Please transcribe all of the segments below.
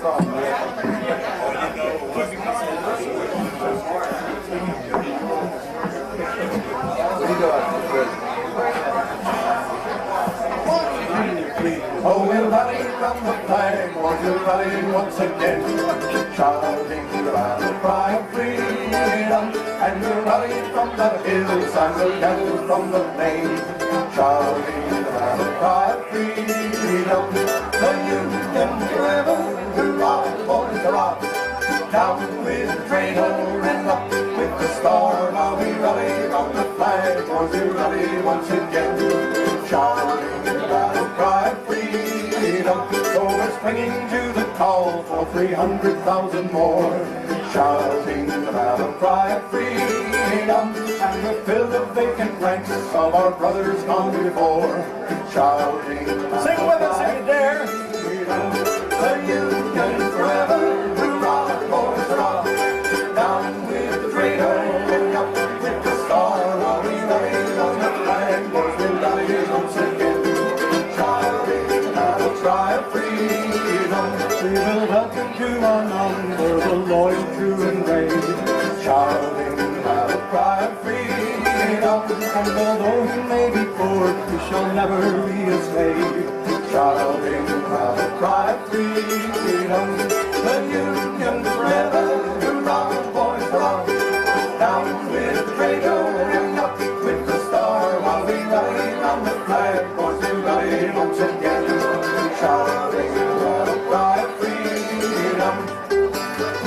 Oh, we'll rally from the flag, or we'll rally once again, shouting the battle cry of freedom. And we'll rally from the hills and we'll gather from the plain, shouting the battle cry of freedom. The Union forever, hurrah, boys, hurrah! Down with the traitor and up with the star, while we rally from the flag, or we'll rally once again, shouting the battle cry of freedom. So we're springing to the call for 300,000 more, shouting the battle cry of freedom. And we'll fill the vacant ranks of our brothers gone before, shouting the battle. Sing with us if you dare. The Union forever, hurrah, boys, hurrah! Down with the traitor and up with the star, while we rally on the flag, boys, we'll rally once again, shouting the battle cry of freedom. We will welcome to our number the loyal, true, and brave, shouting the battle cry of freedom. And although he may be poor, he shall never be a slave, shouting the battle cry of freedom. The Union forever, hurrah, boys, hurrah! Down with the traitor and up with the star, while we rally on the flag, boys, we rally once again, shouting the battle cry of freedom.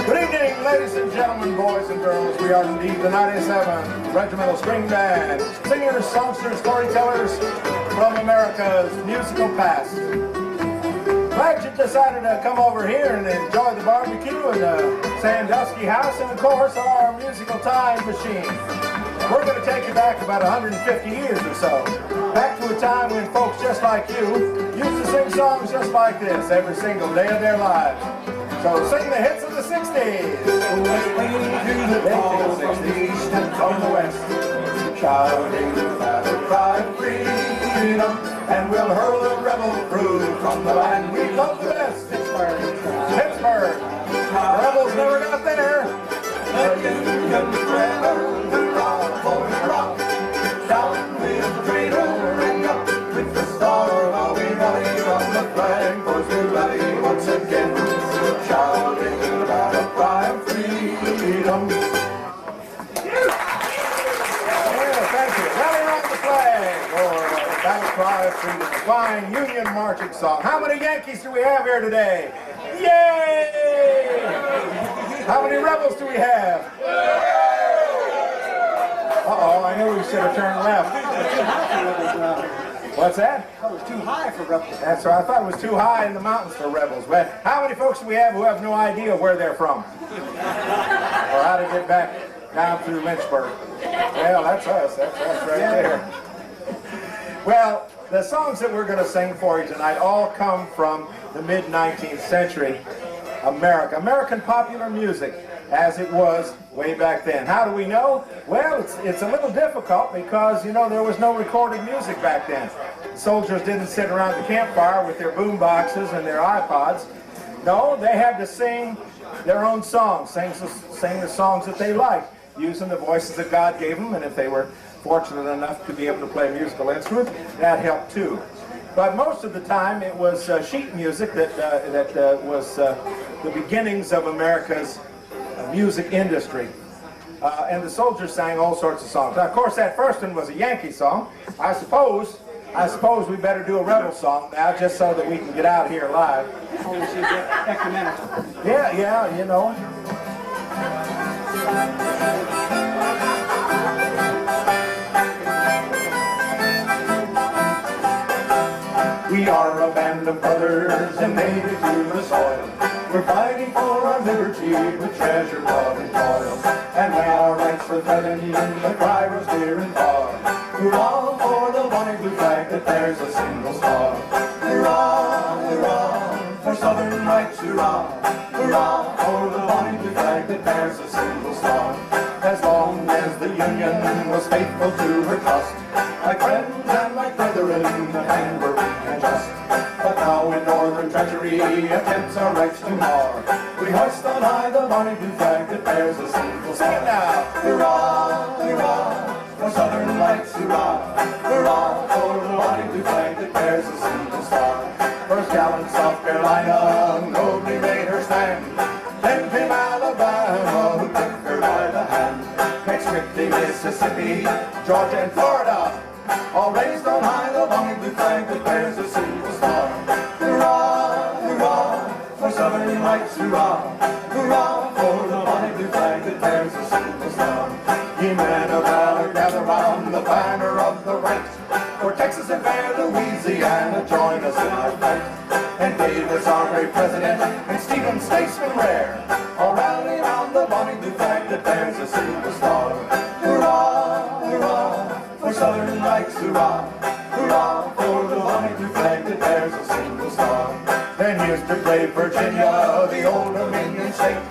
Good evening, ladies and gentlemen, boys and girls. We are indeed the 97 Regimental String Band, singers, songsters, storytellers from America's musical past. Glad you decided to come over here and enjoy the barbecue in the Sandusky house and, of course, our musical time machine. We're going to take you back about 150 years or so, back to a time when folks just like you used to sing songs just like this every single day of their lives. So sing the hits of the 60s. We're swinging to the call from the east and from the west, shouting the battle cry of freedom. And we'll hurl the rebel crew from the land we love the best, Pittsburgh. Pittsburgh. The rebels never got there. The Union forever, hurrah, boys, hurrah! Down with the traitor and up with the star, while we rally from the flag, boys, we rally once again, shouting the battle cry of freedom. Yeah, thank you. Rally on the flag, or battle cry of freedom, the fine Union marching song. How many Yankees do we have here today? Yay! How many rebels do we have? Uh-oh, I knew we should have turned left. What's that? It was too high for rebels. That's right. I thought it was too high in the mountains for rebels. But how many folks do we have who have no idea where they're from? Or how to get back down through Lynchburg? Well, that's us. That's us right there. Well, the songs that we're going to sing for you tonight all come from the mid-19th century America. American popular music as it was way back then. How do we know? Well, it's a little difficult because, you know, there was no recorded music back then. The soldiers didn't sit around the campfire with their boom boxes and their iPods. No, they had to sing their own songs, sing the songs that they liked, using the voices that God gave them, and if they were fortunate enough to be able to play a musical instrument, that helped too. But most of the time it was sheet music that was the beginnings of America's music industry. And the soldiers sang all sorts of songs. Now, of course, that first one was a Yankee song. I suppose we better do a rebel song now, just so that we can get out here live. Yeah, you know. We are a band of brothers and native to the soil. We're fighting for our liberty with treasure, blood, and toil. And when our ranks were threatened, the cry was near and far. Hurrah for the bonny blue flag that bears a single star. Hurrah, hurrah, for Southern rights, hurrah. Hurrah for the bonny blue flag that bears a single star. As long as the Union was faithful to her trust, like friends and like brethren, and were weak and just. But now in North Northern treachery attempts our rights to mar. We hoist on high the bonny blue flag that bears a single star. Sing it now! Hurrah, hurrah, for Southern lights, hurrah! Hurrah, for the bonny blue flag that bears a single star. First gallant South Carolina nobly made her stand. Then came Alabama, who took her by the hand. Next quickly Mississippi, Georgia, and Florida, all raised on high the bonny blue flag that bears a single star. Hurrah, hurrah, for Southern lights, hurrah! Hurrah, for the bonny blue flag that bears a single star. Ye men of valor, gather round the banner of the right, for Texas and fair Louisiana join us in our fight. And Davis, our great president, and Stephen, statesman rare, all rally round the bonny blue flag that bears a single star. Hurrah, hurrah, for Southern rights, hurrah! Hurrah, for the bonny blue flag that bears a single star. Then here's to brave Virginia, the old Dominion state,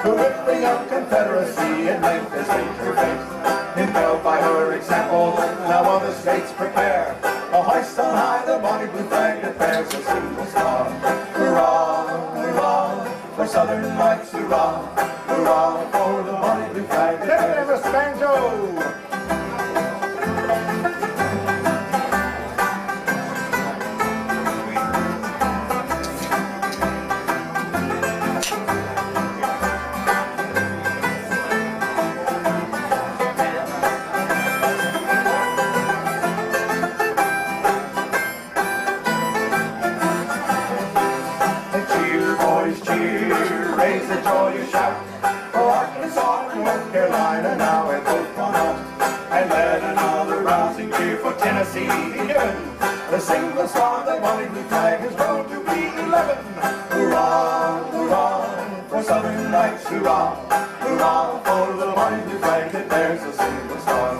who with the young Confederacy at length has made her fate. Impelled by her example, now other states prepare a hoist on high the bonny blue flag that bears a single star. Hurrah, hurrah, for Southern rights, hurrah! Hurrah, for the bonny blue flag that bears a single star. Tennessee be given. The single star, the bonny blue flag has grown to be 11. Hurrah, hurrah, for Southern rights, hurrah! Hurrah, for the bonny blue flag that bears a single star.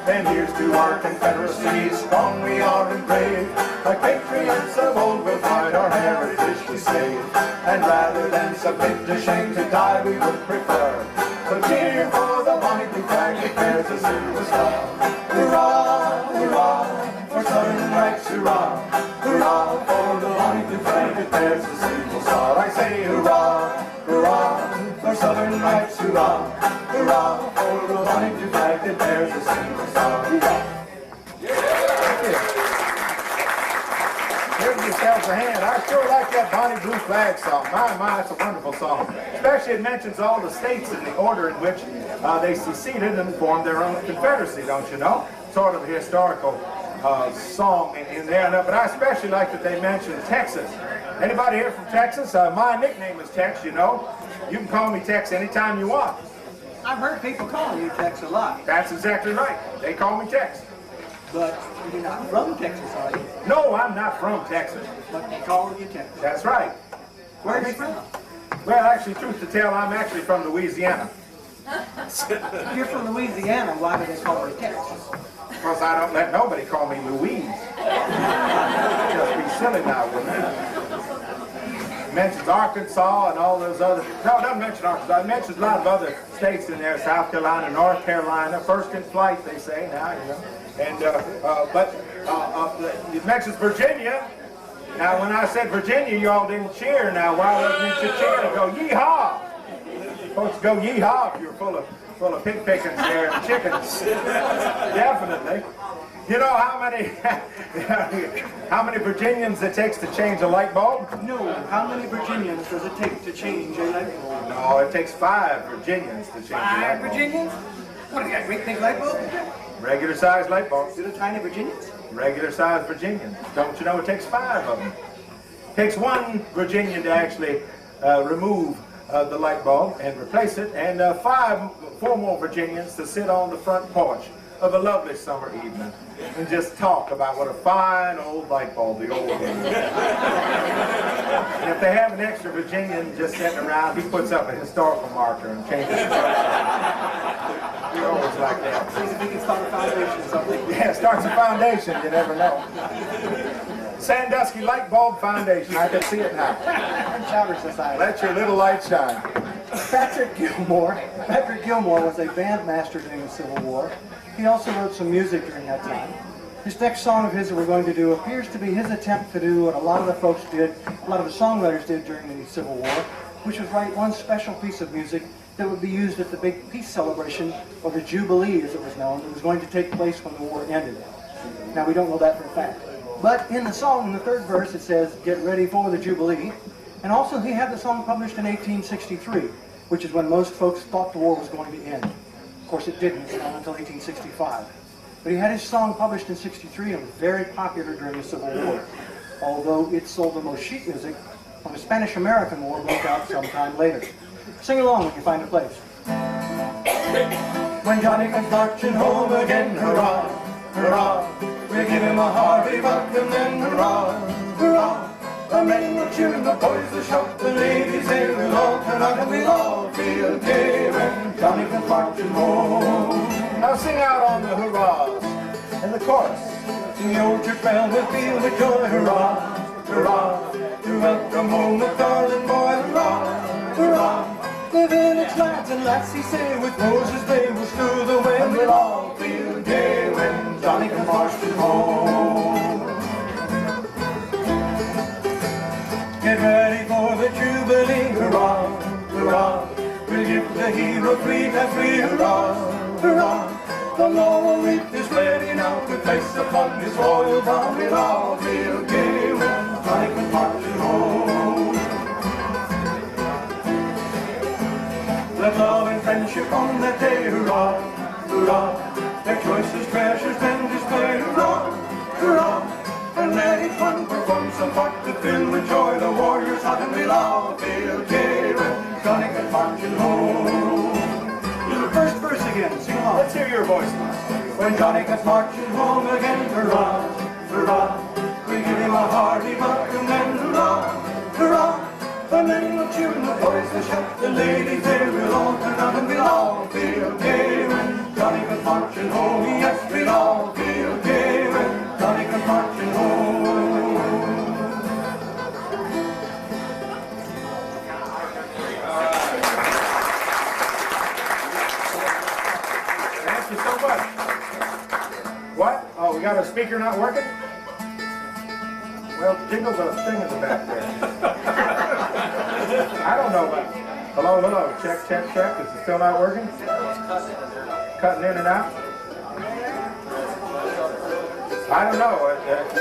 And here's to our Confederacy, strong we are and brave. Like patriots of old, we'll fight our heritage to save. And rather than submit to shame, to die we would prefer. So cheer for the bonny blue flag that bears a single star. Hurrah, hurrah, for Southern rights, hurrah! Hurrah, for the bonny blue flag that bears a single star. I say hurrah, hurrah, for Southern rights, hurrah! Hurrah, for the bonny blue flag that bears a single star. Hurrah! Give yourselves a hand. I sure like that bonny blue flag song. My, it's a wonderful song. Especially it mentions all the states in the order in which they seceded and formed their own confederacy, don't you know? Sort of a historical song in there. But I especially like that they mention Texas. Anybody here from Texas? My nickname is Tex, you know. You can call me Tex anytime you want. I've heard people calling you Tex a lot. That's exactly right. They call me Tex. But you're not from Texas, are you? No, I'm not from Texas. But they call you Tex. That's right. Where are you from? Well, actually, truth to tell, I'm actually from Louisiana. If you're from Louisiana, why do they call you Tex? Because I don't let nobody call me Louise. Just be silly now, wouldn't it? It mentions Arkansas and all those other... No, it doesn't mention Arkansas. It mentions a lot of other states in there. South Carolina, North Carolina. First in flight, they say now, you know. And, it mentions Virginia. Now, when I said Virginia, you all didn't cheer. Now, why wouldn't you cheer and go, yeehaw? Folks go yeehaw if you're full of pig pickings there and chickens. Definitely. You know how many Virginians it takes to change a light bulb? No. How many Virginians does it take to change a light bulb? No, it takes 5 Virginians to change a light bulb. 5 Virginians? What, do you got great big light bulbs? Regular sized light bulbs. Little tiny Virginians? Regular sized Virginians. Don't you know it takes 5 of them? It takes 1 Virginian to actually remove the light bulb and replace it, and 4 more Virginians to sit on the front porch of a lovely summer evening and just talk about what a fine old light bulb the old one is. And if they have an extra Virginian just sitting around, he puts up a historical marker and changes it. He always like that. See if we can start a foundation or something. Yeah, starts a foundation, you never know. Sandusky Light Bulb Foundation, I can see it now. Chowder Society. Let your little light shine. Patrick Gilmore was a bandmaster during the Civil War. He also wrote some music during that time. This next song of his that we're going to do appears to be his attempt to do what a lot of the folks did, a lot of the songwriters did during the Civil War, which was write one special piece of music that would be used at the big peace celebration, or the Jubilee as it was known, that was going to take place when the war ended. Now we don't know that for a fact. But in the song, in the third verse, it says, "Get ready for the Jubilee." And also he had the song published in 1863, which is when most folks thought the war was going to end. Of course it didn't, not until 1865. But he had his song published in 63 and was very popular during the Civil War, although it sold the most sheet music when the Spanish-American War broke out sometime later. Sing along when you find a place. When Johnny comes marching home again, hurrah, hurrah, we give him a hearty welcome then, hurrah, hurrah. The men will cheer and the boys will shout, the ladies they will all turn out, and we'll all feel gay when Johnny comes marching home. Now sing out on the hurrahs and the chorus. Sing the old church bell will feel the joy, hurrah, hurrah, to welcome home the darling boy, hurrah, hurrah. The village lads and lassies say with roses they will strew the way, and we'll all feel gay when Johnny comes marching home. Get ready for the Jubilee, hurrah, hurrah. We'll give the hero free and free, hurrah, hurrah. The laurel wreath is ready now to place upon his royal brow. We'll all feel gay when Johnny comes marching home. Let love and friendship on that day, hurrah, hurrah. Their choicest treasures then display, hurrah, hurrah. And let each one perform some part to fill with joy the warrior's heart, and we'll all feel gay when Johnny comes marching home. Do the first verse again, sing along. Let's hear your voice now. When Johnny comes marching home again, hurrah, hurrah, we give him a hearty welcome then, hurrah, hurrah. The men will cheer and the boys will shout, the ladies they will all turn out, and we'll all feel gay when Johnny comes marching home. Yes, we'll all feel gay when Johnny comes marching home. Thank you so much. What? Oh, we got a speaker not working? Well, Jingle's a thing in the back there. I don't know what. Hello, hello. Check, check, check. Is it still not working? Cutting in and out? I don't know.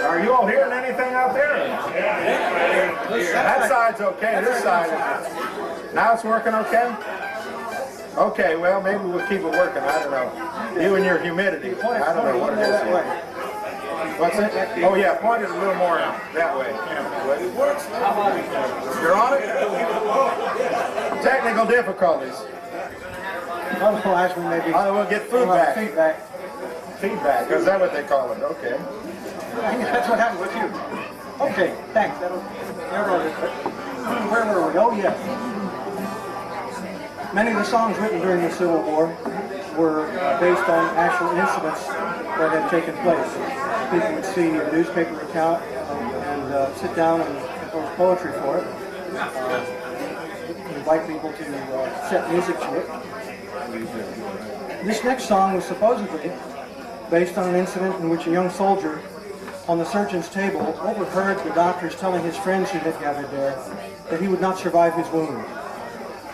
Are you all hearing anything out there? That side's okay. This side is. Now it's working okay? Okay, well, maybe we'll keep it working. I don't know. You and your humidity. I don't know what it is here. What's it? Oh yeah, point it a little more that way. It works. You're on it? Technical difficulties. Otherwise we may be... We'll get feedback. Feedback. Feedback, is that what they call it? Okay. That's what happened with you. Okay, thanks. Where were we? Oh yes. Many of the songs written during the Civil War were based on actual incidents that had taken place. People would see a newspaper account and sit down and compose poetry for it. Invite people to set music to it. This next song was supposedly based on an incident in which a young soldier on the surgeon's table overheard the doctors telling his friends who had gathered there that he would not survive his wound.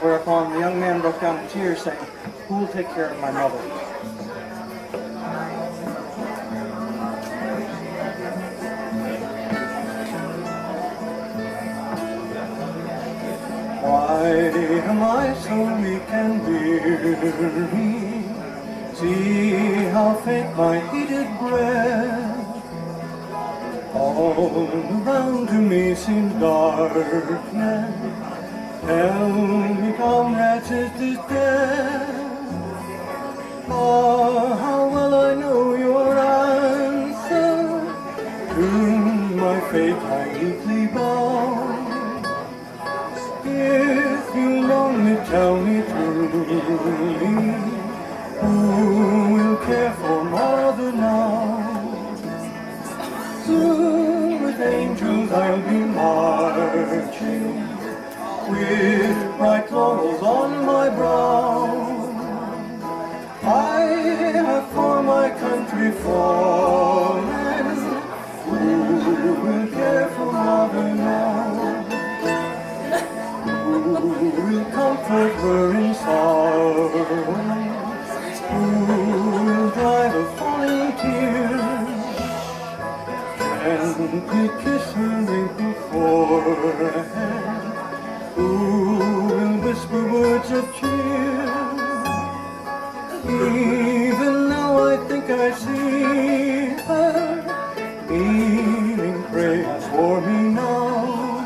Whereupon the young man broke down in tears saying, "Who will take care of my mother?" Why am I so weak and weary? See how faint my heated breath. All around to me seems darkness. Tell me, comrades, is this death? Ah, how well I know your answer. To my fate I weakly bow. If you'll only tell me truly, who will care for mother now? Soon with angels I'll be marching, with bright laurels on my brow. I have for my country fallen. will comfort her in sorrow? Who will dry the falling tears? Gently kiss her wrinkled forehead? Who will whisper words of cheer? Even now I think I see her kneeling prayers for me now.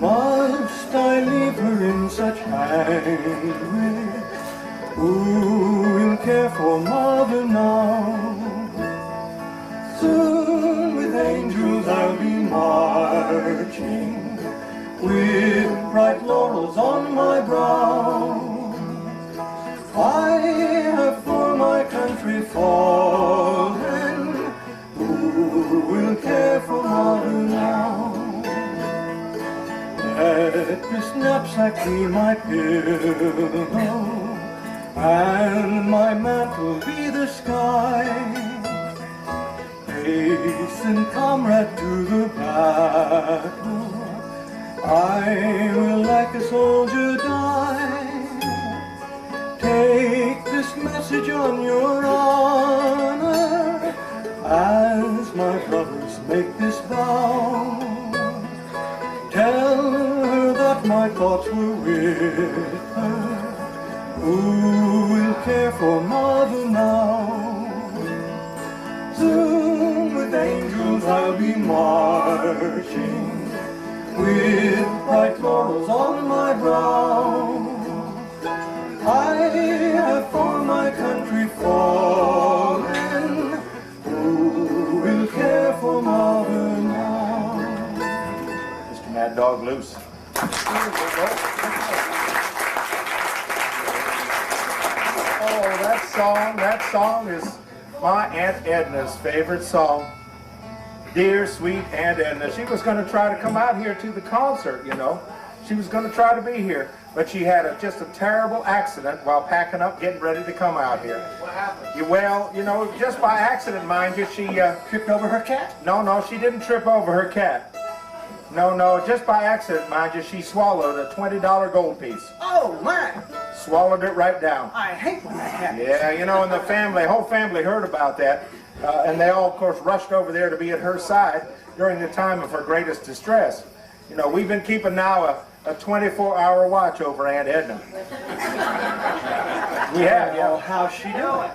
Must I leave her in such anguish? Who will care for mother now? Soon with angels I'll be marching, with bright laurels on my brow. I have for my country fallen. Who will care for mother now? Let this knapsack be my pillow, and my mantle be the sky. Hasten, comrade, to the battle. I will like a soldier die. Take this message on your honor, as my brothers make this vow. Tell her that my thoughts were with her. Who will care for mother now? Soon with angels I'll be marching, with bright laurels on my brow. I have for my country fallen. Who will care for mother now? Mr. Mad Dog Luce. Oh, that song is my Aunt Edna's favorite song. Dear, sweet Aunt Edna. She was going to try to come out here to the concert, you know. She was going to try to be here, but she had just a terrible accident while packing up, getting ready to come out here. What happened? Well, you know, just by accident, mind you, she Tripped over her cat? No, she didn't trip over her cat. No, just by accident, mind you, she swallowed a $20 gold piece. Oh, my! Swallowed it right down. I hate when that happens. Yeah, you know, and the whole family heard about that, and they all, of course, rushed over there to be at her side during the time of her greatest distress. You know, we've been keeping now a 24-hour watch over Aunt Edna. Yeah. Well, how's she doing?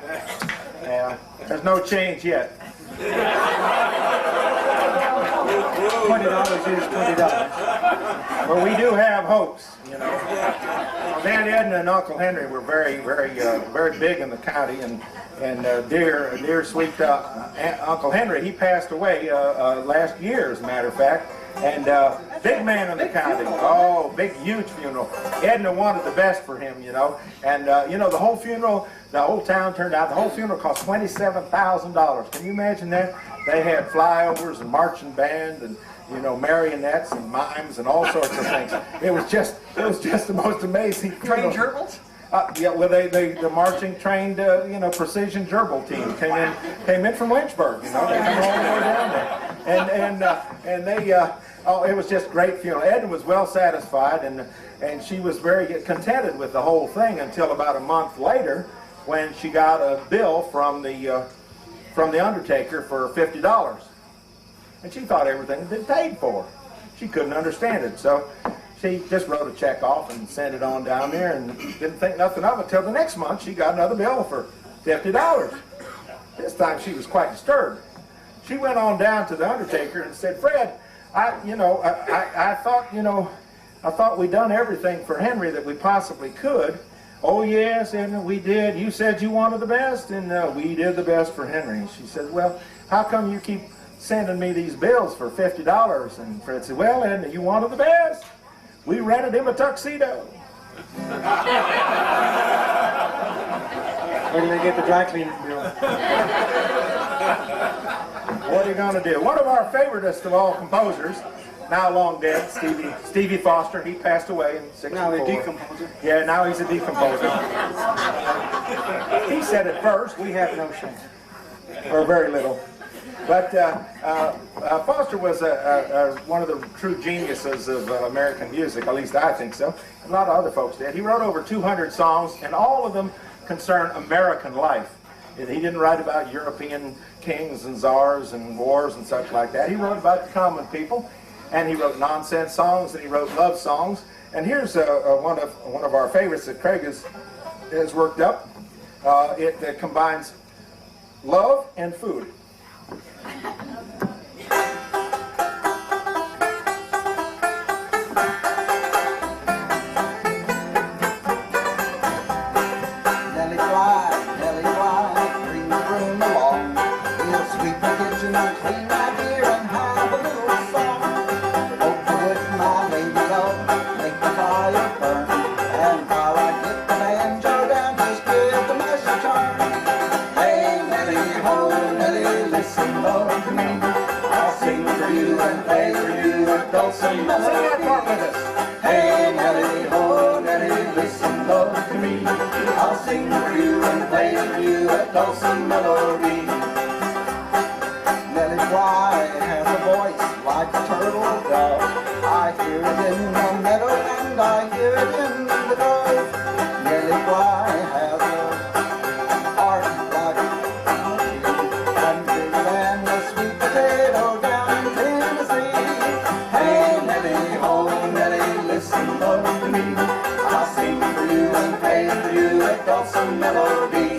Yeah, there's no change yet. $20 is $20. But we do have hopes, you know. Aunt Edna and Uncle Henry were very big in the county, and dear sweet Uncle Henry, he passed away last year, as a matter of fact. And big man in the county. Oh, big, huge funeral. Edna wanted the best for him, you know. And, you know, the whole funeral, the whole town turned out. The whole funeral cost $27,000. Can you imagine that? They had flyovers and marching band and, you know, marionettes and mimes and all sorts of things. It was just the most amazing. Trained gerbils? Yeah, well, the marching trained, you know, precision gerbil team came in from Lynchburg. You know, they come all the way down there, and they, oh, it was just great funeral. Edna was well satisfied, and she was very contented with the whole thing until about a month later, when she got a bill from the undertaker for $50, and she thought everything had been paid for. She couldn't understand it, so she just wrote a check off and sent it on down there and didn't think nothing of it till the next month. She got another bill for $50. This time she was quite disturbed. She went on down to the undertaker and said, "Fred, I thought we'd done everything for Henry that we possibly could." "Oh yes, and we did. You said you wanted the best, and we did the best for Henry." She said, "Well, how come you keep sending me these bills for $50? And Fred said, "Well, Edna, you wanted the best. We rented him a tuxedo." Where do they get the dry cleaning bill? What are you going to do? One of our favoriteest of all composers, now long dead, Stevie Foster. He passed away in '64. Now they decomposer. Yeah, now he's a decomposer. He said it first. We have no shame. Or very little. But Foster was one of the true geniuses of American music, at least I think so. A lot of other folks did. He wrote over 200 songs, and all of them concern American life. He didn't write about European kings and czars and wars and such like that. He wrote about the common people, and he wrote nonsense songs, and he wrote love songs. And here's one of our favorites that Craig has worked up. It combines love and food. Sing that part with us. Hey, Nellie, ho, Nellie, listen, love to me. I'll sing for you and play for you a dulcet melody. Nellie Bly has a voice like a turtle dove. I hear it in the meadow and I hear it in the grove. Nellie Bly has a heart like a tree and bigger than a sweet potato down in Tennessee. Hey, Nellie, ho, Nellie, listen, love to me. I'll sing for you and play for you a dulcet melody.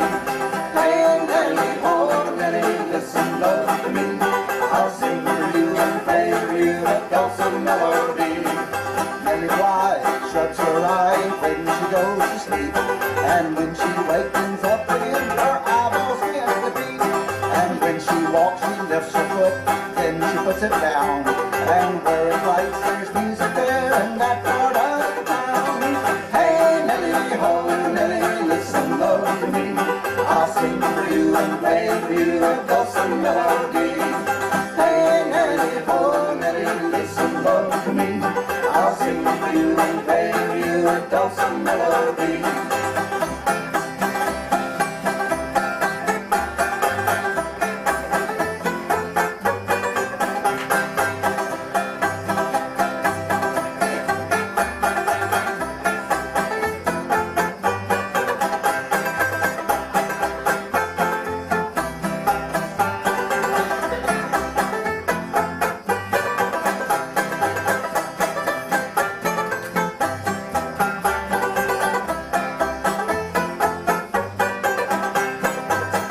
Hey, Nellie, ho, Nellie, listen, love to me. I'll sing for you and play for you a dulcet melody. Nellie Bly shuts her eyes when she goes to sleep, and when she wakens up again, her eyeballs begin to beat. And when she walks, she lifts her foot, then she puts it down, and where it lights, there's music there in that part of the town. Hey, Nellie, ho, Nellie, listen, love to me. I'll sing for you and play for you a dulcet melody. Hey, Nellie, ho, Nellie, listen, love to me. I'll sing for you and play for you a dulcet melody.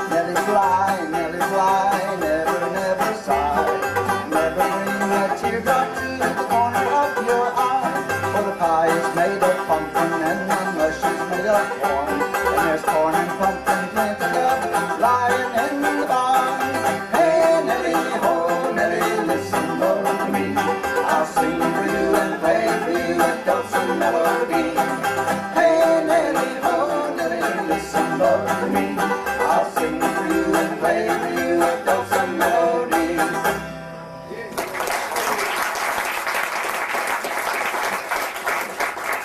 Nellie Bly, never, never sigh. Never bring a teardrop to the corner of your eye. For the pie is made of pumpkin and the mush is made of corn. And there's corn and pumpkin plenty of lying in the barn. Hey, Nellie, ho, Nellie, listen, love to me. I'll sing for you and play for you a dulcet melody. Hey, Nellie, ho, Nellie, listen, love to me. I'll sing for you and play for you a dulcet melody.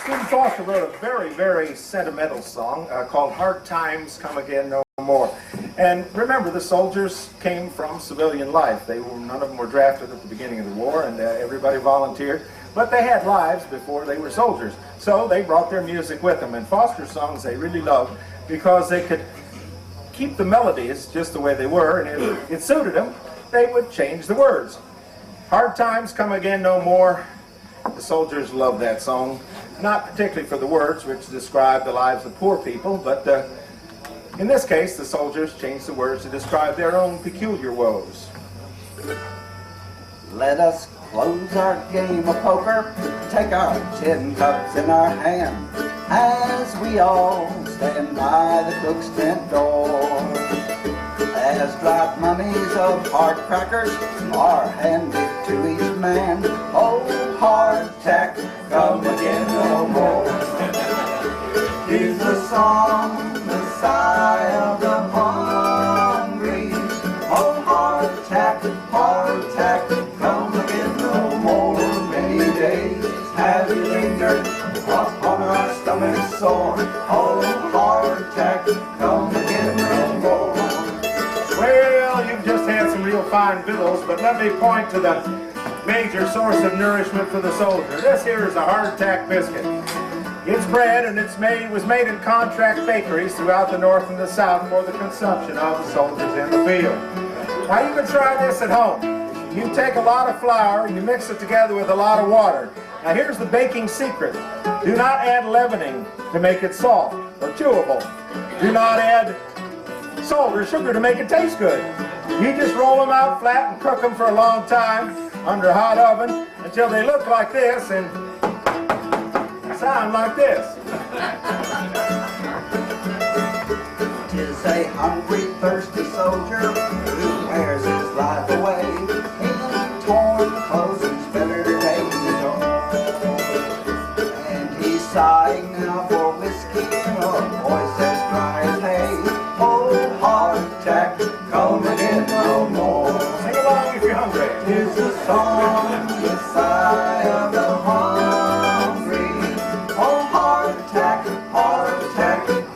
Stephen Foster wrote a very, very sentimental song called Hard Times Come Again No More. And remember, the soldiers came from civilian life. None of them were drafted at the beginning of the war, and everybody volunteered. But they had lives before they were soldiers. So they brought their music with them. And Foster's songs they really loved because they could keep the melodies just the way they were, and if it suited them, they would change the words. Hard Times Come Again No More. The soldiers loved that song, not particularly for the words, which describe the lives of poor people, but in this case, the soldiers changed the words to describe their own peculiar woes. Let us close our game of poker, take our tin cups in our hand, as we all stand by the cook's tent door. As drop mummies of hard crackers are handed to each man. Oh, hardtack, come again no more. Here's the song, the sigh of the hungry. Oh, hardtack, come again no more. Many days have we lingered upon our stomachs sore. Oh, hardtack, come again no more. Well, you've just had some real fine but let me point to the major source of nourishment for the soldier. This here is a hardtack biscuit. It's bread, and was made in contract bakeries throughout the North and the South for the consumption of the soldiers in the field. Now you can try this at home. You take a lot of flour and you mix it together with a lot of water. Now here's the baking secret. Do not add leavening to make it soft or chewable. Do not add salt or sugar to make it taste good. You just roll them out flat and cook them for a long time under a hot oven until they look like this and sound like this. 'Tis a hungry, thirsty soldier who wears his life away in torn clothes and splintered days. And he's sighing now for whiskey and a voice as dry as hay. Oh, hardtack, come again no more. Sing along if you're hungry. 'Tis the song, the sigh of the hungry. Oh, hardtack,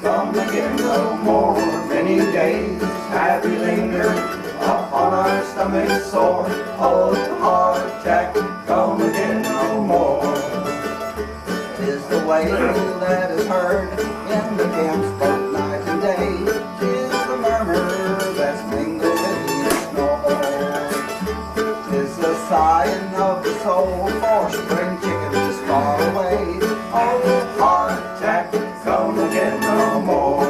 come again no more. Many days have we lingered upon our stomachs sore. Oh, hardtack, come again no more. 'Tis the wail that is heard in the camps both night and day. 'Tis the murmur that's mingled in the snore. 'Tis the sighing of the soul for spring chickens far away. Oh, hardtack, come again no more.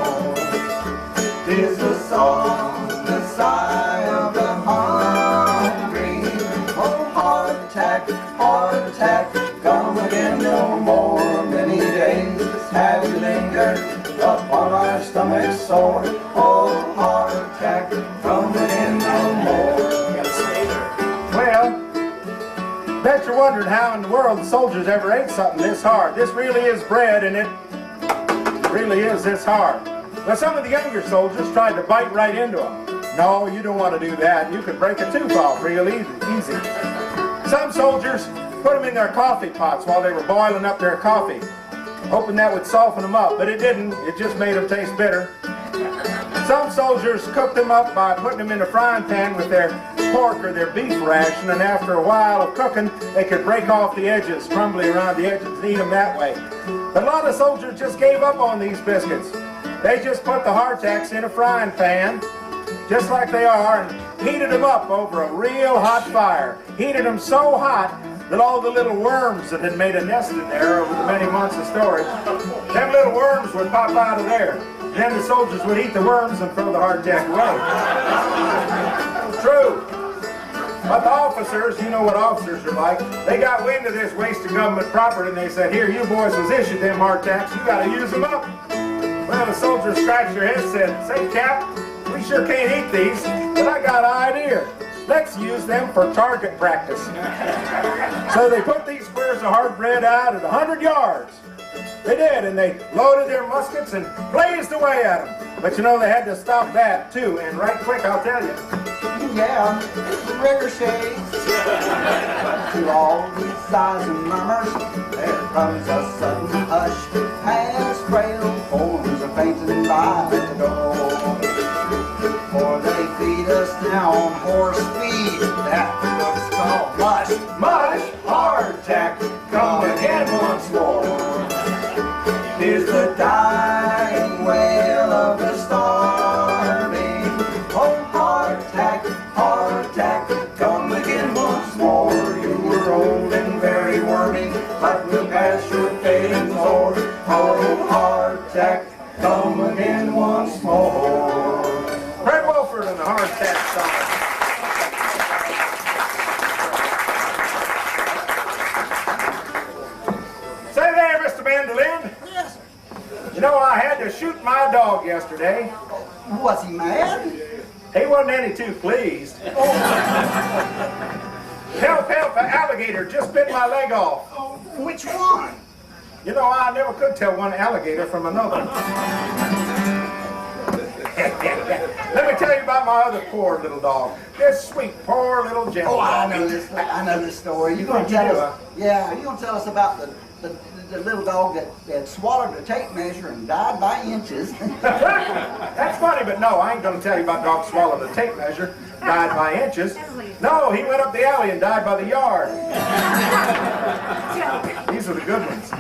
'Tis the song, the sigh of the hungry. Oh, hardtack, come again no more. Many days have we lingered upon our stomachs sore. Oh, hardtack, come again no more. Well, bet you're wondering how in the world the soldiers ever ate something this hard. This really is bread, and it really is this hard. But some of the younger soldiers tried to bite right into them. No, you don't want to do that. You could break a tooth off real easy. Some soldiers put them in their coffee pots while they were boiling up their coffee, hoping that would soften them up, but it didn't. It just made them taste bitter. Some soldiers cooked them up by putting them in a frying pan with their pork or their beef ration, and after a while of cooking, they could break off the edges, crumbly around the edges, and eat them that way. But a lot of soldiers just gave up on these biscuits. They just put the hardtacks in a frying pan, just like they are, and heated them up over a real hot fire. Heated them so hot that all the little worms that had made a nest in there over the many months of storage, them little worms would pop out of there. Then the soldiers would eat the worms and throw the hardtack away. True. But the officers, you know what officers are like, they got wind of this waste of government property and they said, here, you boys was issued them hardtacks, you got to use them up. Well, the soldiers scratched their heads and said, say, Cap, we sure can't eat these, but I got an idea. Let's use them for target practice. So they put these squares of hard bread out at 100 yards. They did, and they loaded their muskets and blazed away at them. But you know, they had to stop that too, and right quick, I'll tell you. Yeah, ricochets. To all these sighs and murmurs, there comes a sudden hush as frail forms are fainting by the door. For they feed us now on horse feed that the books call mush. Mush, hardtack, come again once more. 'Tis the dying wail of the starving. Oh, hardtack, come again once more. You were old and very wormy, but we'll pass your fading sword. Oh, hardtack, come again once more. Fred Wolford and the hardtack song. Say there, Mr. Mandolin. Yes. You know, I had to shoot my dog yesterday. Was he mad? He wasn't any too pleased. Help, help, an alligator just bit my leg off. Which one? You know, I never could tell one alligator from another. Let me tell you about my other poor little dog. This sweet, poor little gentle Oh, I dog. know this. I know this story. You What gonna you tell do, us? Yeah, you gonna tell us about the little dog that swallowed a tape measure and died by inches? That's funny, but no, I ain't gonna tell you about dog swallowing a tape measure. died by inches. No, he went up the alley and died by the yard. These are the good ones.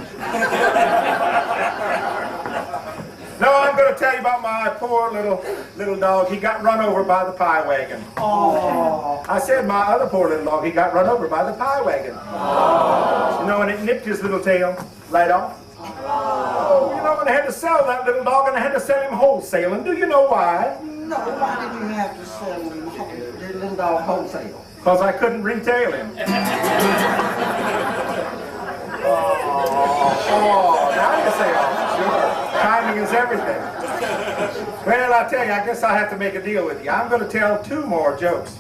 No, I'm going to tell you about my poor little dog. He got run over by the pie wagon. Oh. I said my other poor little dog, he got run over by the pie wagon. Oh. You know, and it nipped his little tail right off. Oh, you know, and I had to sell that little dog, and I had to sell him wholesale. And do you know why? No, why did you have to sell your little dog wholesale? Because I couldn't retail him. Oh, now you say, oh, sure. Timing is everything. Well, I tell you, I guess I have to make a deal with you. I'm going to tell 2 more jokes.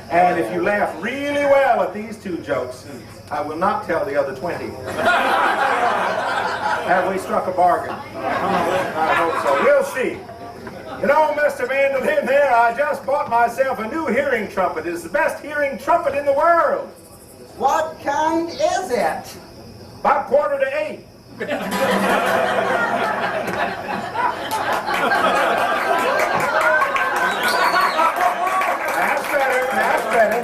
And if you laugh really well at these 2 jokes, I will not tell the other 20. Have we struck a bargain? I hope so. We'll see. You know, Mr. Mandolin there, I just bought myself a new hearing trumpet. It's the best hearing trumpet in the world. What kind is it? About 7:45. That's better.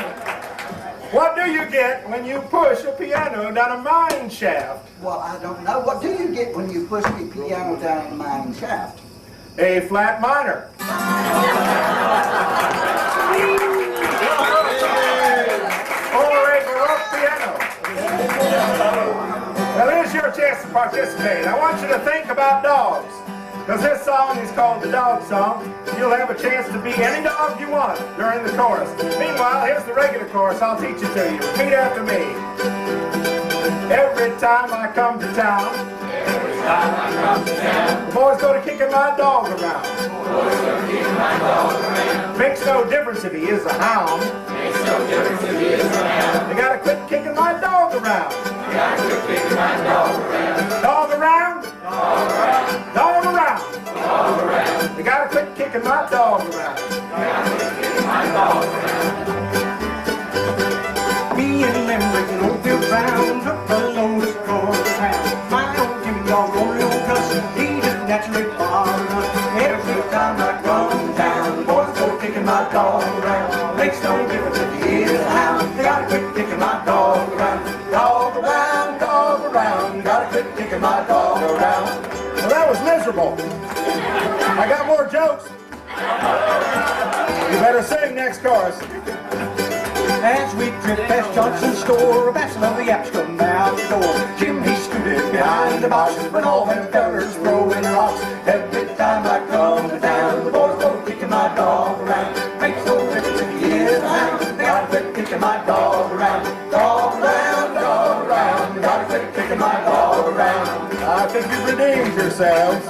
What do you get when you push a piano down a mine shaft? Well, I don't know. What do you get when you push the piano down the mine shaft? A flat minor. Or a Baroque piano. Well, here's your chance to participate. I want you to think about dogs. Because this song is called the Dog Song. You'll have a chance to be any dog you want during the chorus. Meanwhile, here's the regular chorus. I'll teach it to you. Repeat after me. Every time I come to town, the boys go to kicking my dog around. Makes no difference if he is a hound. They gotta quit kicking my dog around. Dog around. Dog around. They gotta quit kicking my dog around. Me and Limerick and old Bill Brown took the lowest car of town. My old Jimmy dog, old little cuss, he just naturally bothered us. Every time I come down, the boys go kicking my dog around. Makes no difference if he is a hound. They gotta quit kicking my dog around. Dog around, dog around. Gotta quit kicking my dog around. Well, that was miserable. I got more jokes. You better sing next chorus. As we drift past Johnson's store, a batch of the yaps come out the door. Jim, he scooted behind the box, when all them fellers throwing rocks. Every time I come to town, the boys go kicking my dog around. Makes no difference if he is a hound. They gotta quit kicking my dog around. Dog around, dog around. Gotta quit kicking my dog around. I think you've redeemed yourselves.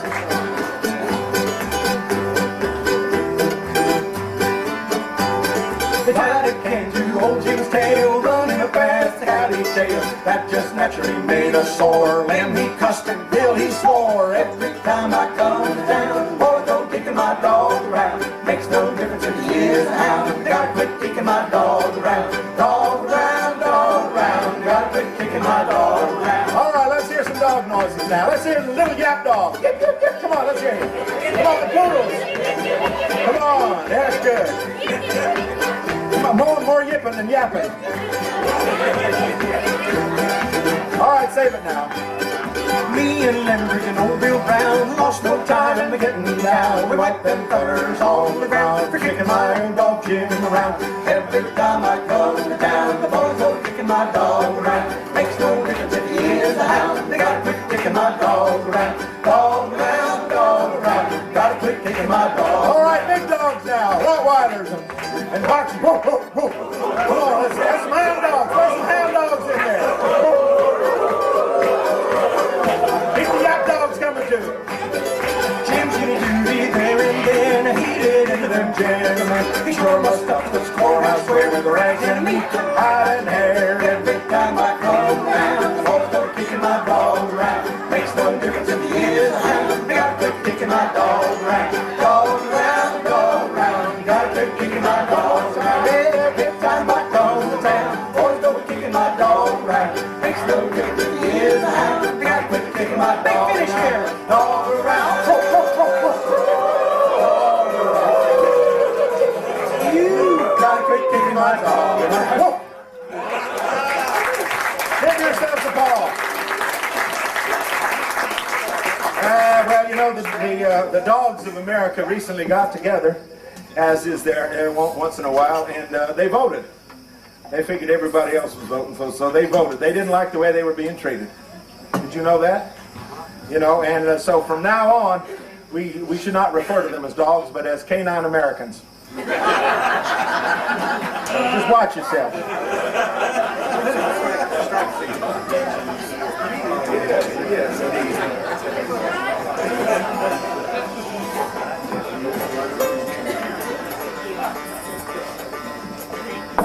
They tied a can to old Jim's tail, running a fast catty tail. That just naturally made us sore. Limb he cussed and Bill he swore. Every time I come to town, boys go kicking my dog around. Makes no difference if he is a hound. They gotta quit kicking my dog around. Dog around, dog around. Gotta quit kicking my dog around. All right, let's hear some dog noises now. Let's hear the little yap dog. Yip, yip, yip. Come on, let's hear it. Come on, the poodles. Come on, that's good. Come on, more yipping than yapping. All right, save it now. Me and Limerick and old Bill Brown lost no time in getting down. We wiped them fellers on the ground for kicking my old dog Jim around. Every time I come to town, the boys go kicking my dog around. Makes no difference if he is a hound. They gotta quit kicking my dog around. Dog around, dog around. Gotta quit kicking my dog. All right, big dogs now. Rottweilers and boxers. Whoa, whoa, whoa. Come on, let's have some hound dogs. There's some hound dogs in there. Keep the yap dogs coming too. Jim's gonna duty there and then. He did into them gentlemen. He sure must up this courthouse where with the rags and meat and hide and hair. Every time I come down, the boys go kicking my dog around. Makes no difference if he is a hound. They gotta quit kicking my dog around. Dog around, dog around. Gotta quit kicking my dog around. Every time I come to town, boys go kicking my dog around. Makes no difference if he is a hound. They gotta quit kicking my dog around. Dog around. Dog around. You Whoa. Give yourselves applause. Well, you know, the dogs of America recently got together, as is their once in a while, and they voted. They figured everybody else was voting, so they voted. They didn't like the way they were being treated. Did you know that? You know, and so from now on, we should not refer to them as dogs, but as canine Americans. Just watch yourself.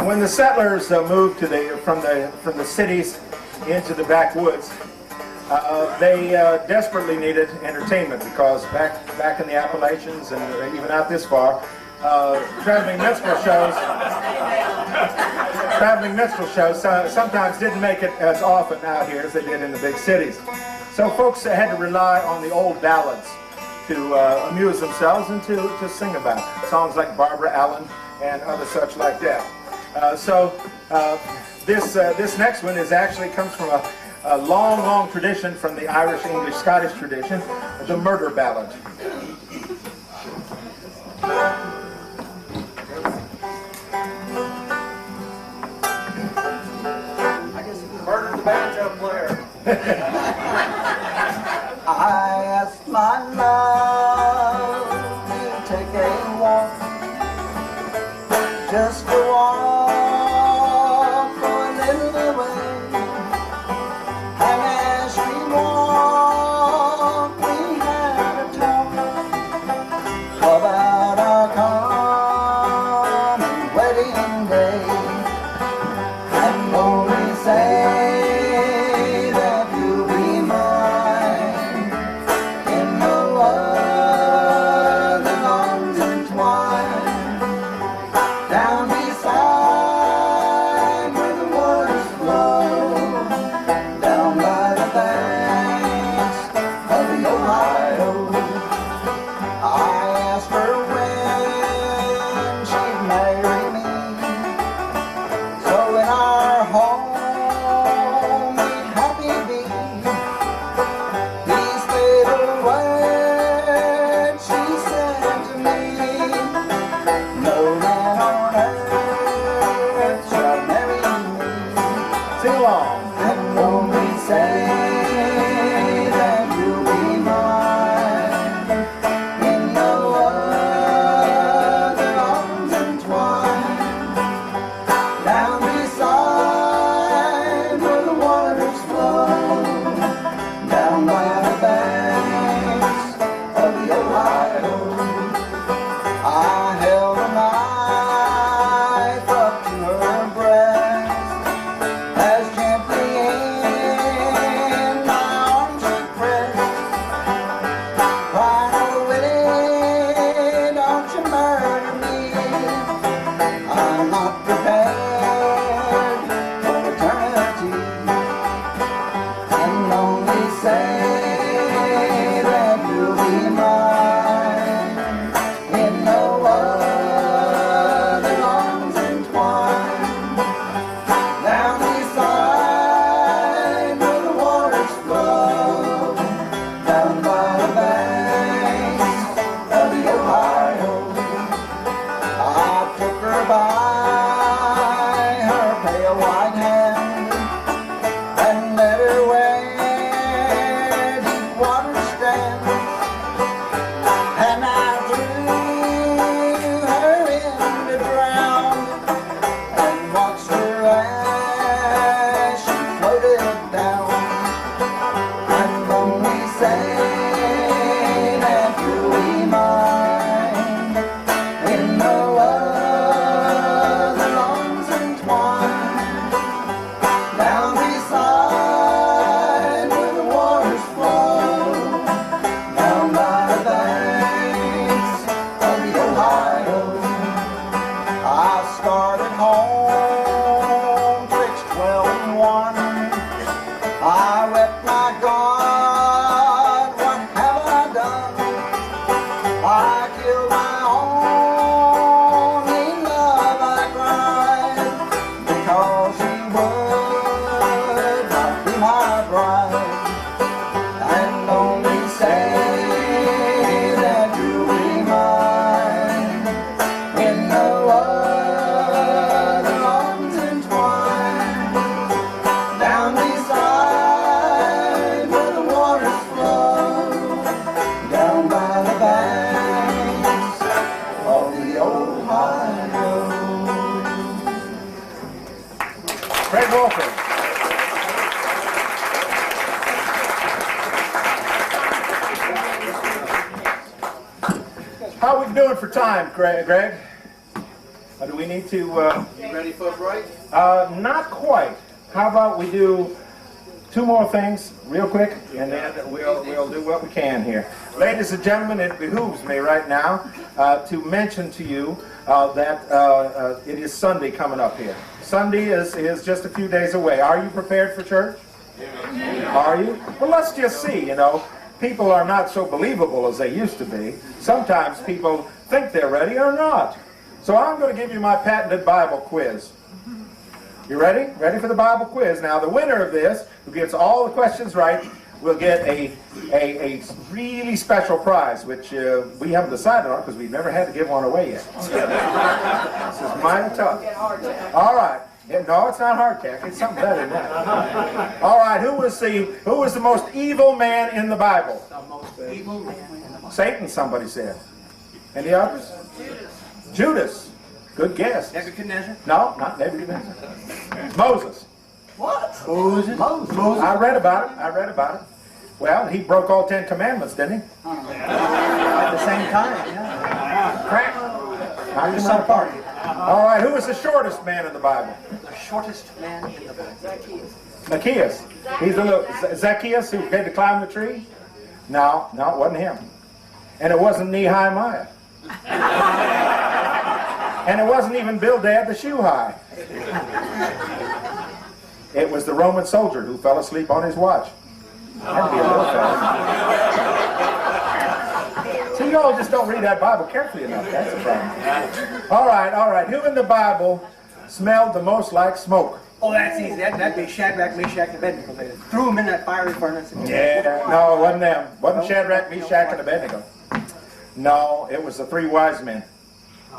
When the settlers moved from the cities into the backwoods, they desperately needed entertainment because back in the Appalachians and even out this far, traveling minstrel shows sometimes didn't make it as often out here as they did in the big cities. So folks had to rely on the old ballads to amuse themselves and to sing about songs like Barbara Allen and other such like that. This next one actually comes from a long tradition from the Irish, English, Scottish tradition, the murder ballad. I guess he murdered the banjo player. I asked my love to take a walk, just a walk for a little way. And as we walked, we had a talk about our coming wedding day. And when we say that you'll be mine in the other arms entwined, down beside where the waters flow, down by the banks of the Ohio. I asked her when she'd marry me, so in our home we'd happy be. These little words she said to me: no man on earth shall marry me. Sing along. And when we say that you'll be mine in no other arms entwined, down beside where the waters flow, down by the banks of the Ohio, I held a knife up to her breast, as gently in my arms she pressed, crying, "Oh Willie, don't you murder me. I'm not prepared for eternity." And only say that you'll be mine in no other arms entwined, down beside where the waters flow, down by the banks of the Ohio. I took her by her pale white hand and led her where deep water stands, and I threw her in to drown and watched her as she floated down. And when we say that you'll be mine in no other arms entwined, down beside where the waters flow, down by the banks of the Ohio, I started home twixt 12 and 1. I wept, my God, How are we doing for time, Greg? Do we need to... You ready for a break? Not quite. How about we do 2 more things real quick, and then we'll do what we can here. Ladies and gentlemen, it behooves me right now to mention to you that it is Sunday coming up here. Sunday is just a few days away. Are you prepared for church? Are you? Well, let's just see, you know. People are not so believable as they used to be. Sometimes people think they're ready or not. So I'm going to give you my patented Bible quiz. You ready? Ready for the Bible quiz? Now, the winner of this, who gets all the questions right, will get a really special prize, which we haven't decided on because we've never had to give one away yet. This is mighty tough. All right. No, it's not hardtack. It's something better than that. All right. Who was the most evil man in the Bible? The most evil man in the Bible. Satan, somebody said. Any others? Judas. Good guess. Nebuchadnezzar? No, not Nebuchadnezzar. Moses. What? Moses. I read about it. Well, he broke all 10 commandments, didn't he? At the same time, yeah. Crack. Knocked him right apart. All right, who was the shortest man in the Bible? The shortest man in the Bible. Zacchaeus. He's a little Zacchaeus who had to climb the tree? No, it wasn't him. And it wasn't Nehemiah. And it wasn't even Bildad the shoe high. It was the Roman soldier who fell asleep on his watch. Had to be a little fella. See, y'all just don't read that Bible carefully enough. That's the problem. All right. Who in the Bible smelled the most like smoke? Oh, that's easy. That'd be Shadrach, Meshach, and Abednego. They threw them in that fiery furnace. Yeah, no, it wasn't them. Wasn't Shadrach, Meshach, and Abednego. No, it was the 3 wise men.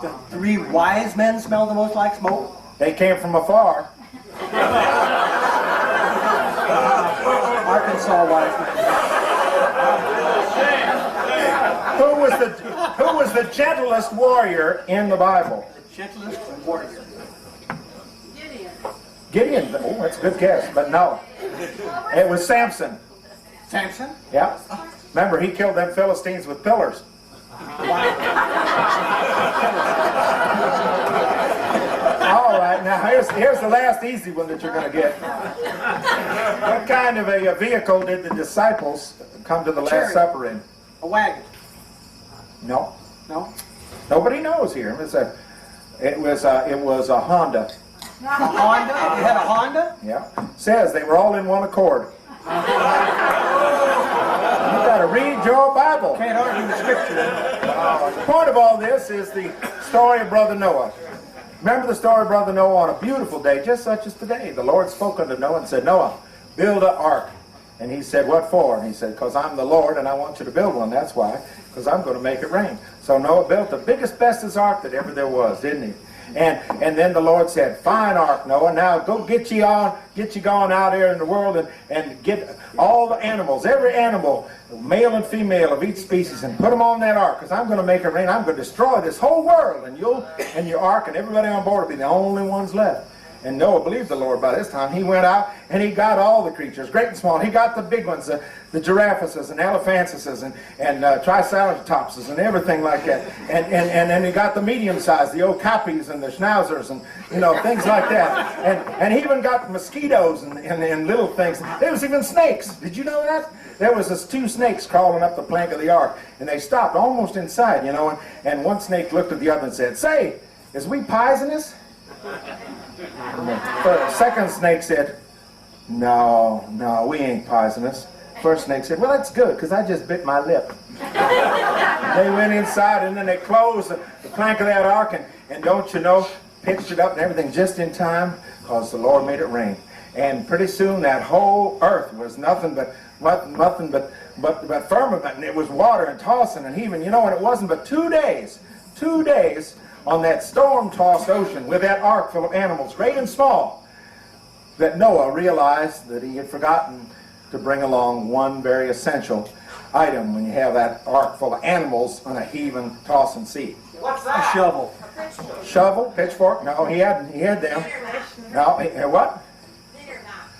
The 3 wise men smelled the most like smoke? They came from afar. Arkansas wise men. Who was the gentlest warrior in the Bible? The gentlest warrior. Gideon. Oh, that's a good guess, but no. It was Samson. Samson? Yeah. Remember, he killed them Philistines with pillars. All right, now here's the last easy one that you're going to get. What kind of a vehicle did the disciples come to the Last Supper in? A wagon. No. No? Nobody knows here. It was a Honda. A Honda? You had a Honda? Yeah. Says they were all in one accord. You got to read your Bible. Can't argue the scripture. The point of all this is the story of Brother Noah. Remember the story of Brother Noah? On a beautiful day, just such as today, the Lord spoke unto Noah and said, Noah, build an ark. And he said, what for? And he said, because I'm the Lord and I want you to build one. That's why, because I'm going to make it rain. So Noah built the biggest, bestest ark that ever there was, didn't he? And then the Lord said, fine ark, Noah, now go get you gone out there in the world and get all the animals, every animal, male and female of each species, and put them on that ark, because I'm going to make it rain. I'm going to destroy this whole world, and you'll and your ark and everybody on board will be the only ones left. And Noah believed the Lord by this time. He went out and he got all the creatures, great and small. He got the big ones, the giraffes and elephantuses and triceratopses and everything like that. And then he got the medium size, the okapis and the schnauzers and things like that. And he even got mosquitoes and little things. There was even snakes. Did you know that? There was this 2 snakes crawling up the plank of the ark, and they stopped almost inside, and one snake looked at the other and said, "Say, is we poisonous?" The second snake said, no, we ain't poisonous. First snake said, well, that's good, because I just bit my lip. They went inside, and then they closed the plank of that ark, and don't you know, pitched it up and everything just in time, because the Lord made it rain. And pretty soon that whole earth was nothing but firmament, and it was water and tossing and heaving, and it wasn't but 2 days on that storm-tossed ocean with that ark full of animals, great and small, that Noah realized that he had forgotten to bring along one very essential item when you have that ark full of animals on a heaving, tossing sea. What's that? A shovel. Shovel? Pitchfork? No, he had them. No, what?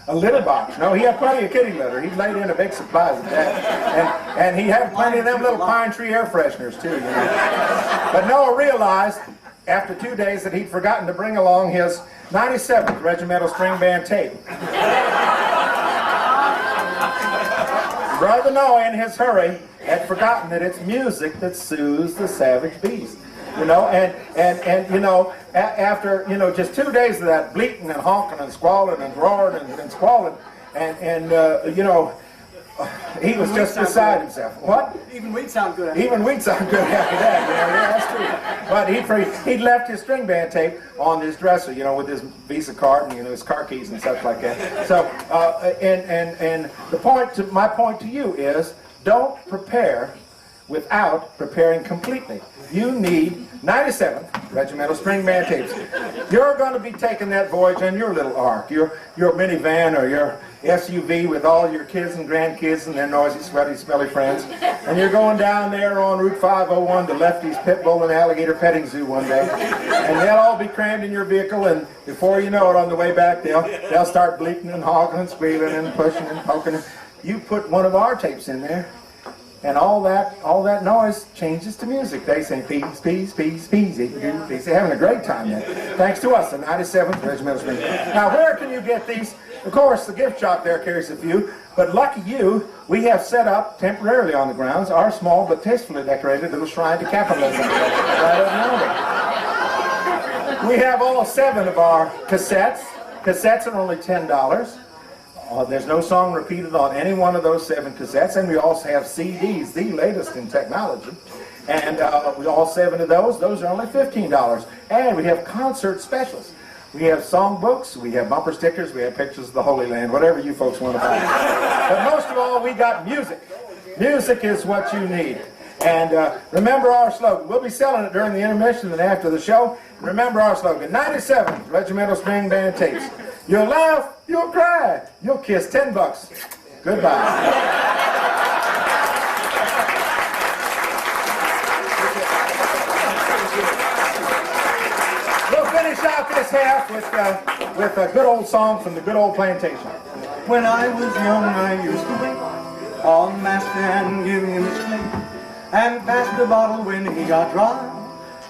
A litter box. No, he had plenty of kitty litter. He laid in a big supplies of that. And he had plenty of them little pine tree air fresheners too, you know. But Noah realized after 2 days that he'd forgotten to bring along his 97th Regimental String Band tape. Brother Noah, in his hurry, had forgotten that it's music that soothes the savage beast. You know, and you know, after, you know, just 2 days of that bleating and honking and squalling and roaring and squalling, and you know, he was just beside himself. What? Even we'd sound good. Even we'd sound good after that, you know, yeah, that's true. But he'd left his string band tape on his dresser, you know, with his Visa card and, you know, his car keys and stuff like that. So, and my point to you is, don't prepare without preparing completely. You need 97th Regimental String Band tapes. You're going to be taking that voyage on your little ark, your minivan or your SUV with all your kids and grandkids and their noisy, sweaty, smelly friends. And you're going down there on Route 501 to Lefty's Pit Bull and Alligator Petting Zoo one day. And they'll all be crammed in your vehicle, and before you know it, on the way back, they'll start bleating and hogging and squealing and pushing and poking. You put one of our tapes in there, and all that noise changes to music. They sing peas, peas, peas, peas. They're having a great time there. Thanks to us, the 97th Regimental String Band. Now, where can you get these? Of course, the gift shop there carries a few, but lucky you, we have set up temporarily on the grounds our small but tastefully decorated little shrine to capitalism. Right over. We have all 7 of our cassettes. Cassettes are only $10. There's no song repeated on any one of those 7 cassettes, and we also have CDs, the latest in technology. And we all 7 of those are only $15. And we have concert specials. We have songbooks, we have bumper stickers, we have pictures of the Holy Land, whatever you folks want to buy. But most of all, we got music. Music is what you need. And remember our slogan. We'll be selling it during the intermission and after the show. Remember our slogan, 97 Regimental String Band tapes. You'll laugh, you'll cry, you'll kiss $10. Goodbye. We'll finish out this half with a good old song from the good old plantation. When I was young, I used to wait on master and give him his plate, and pass the bottle when he got dry,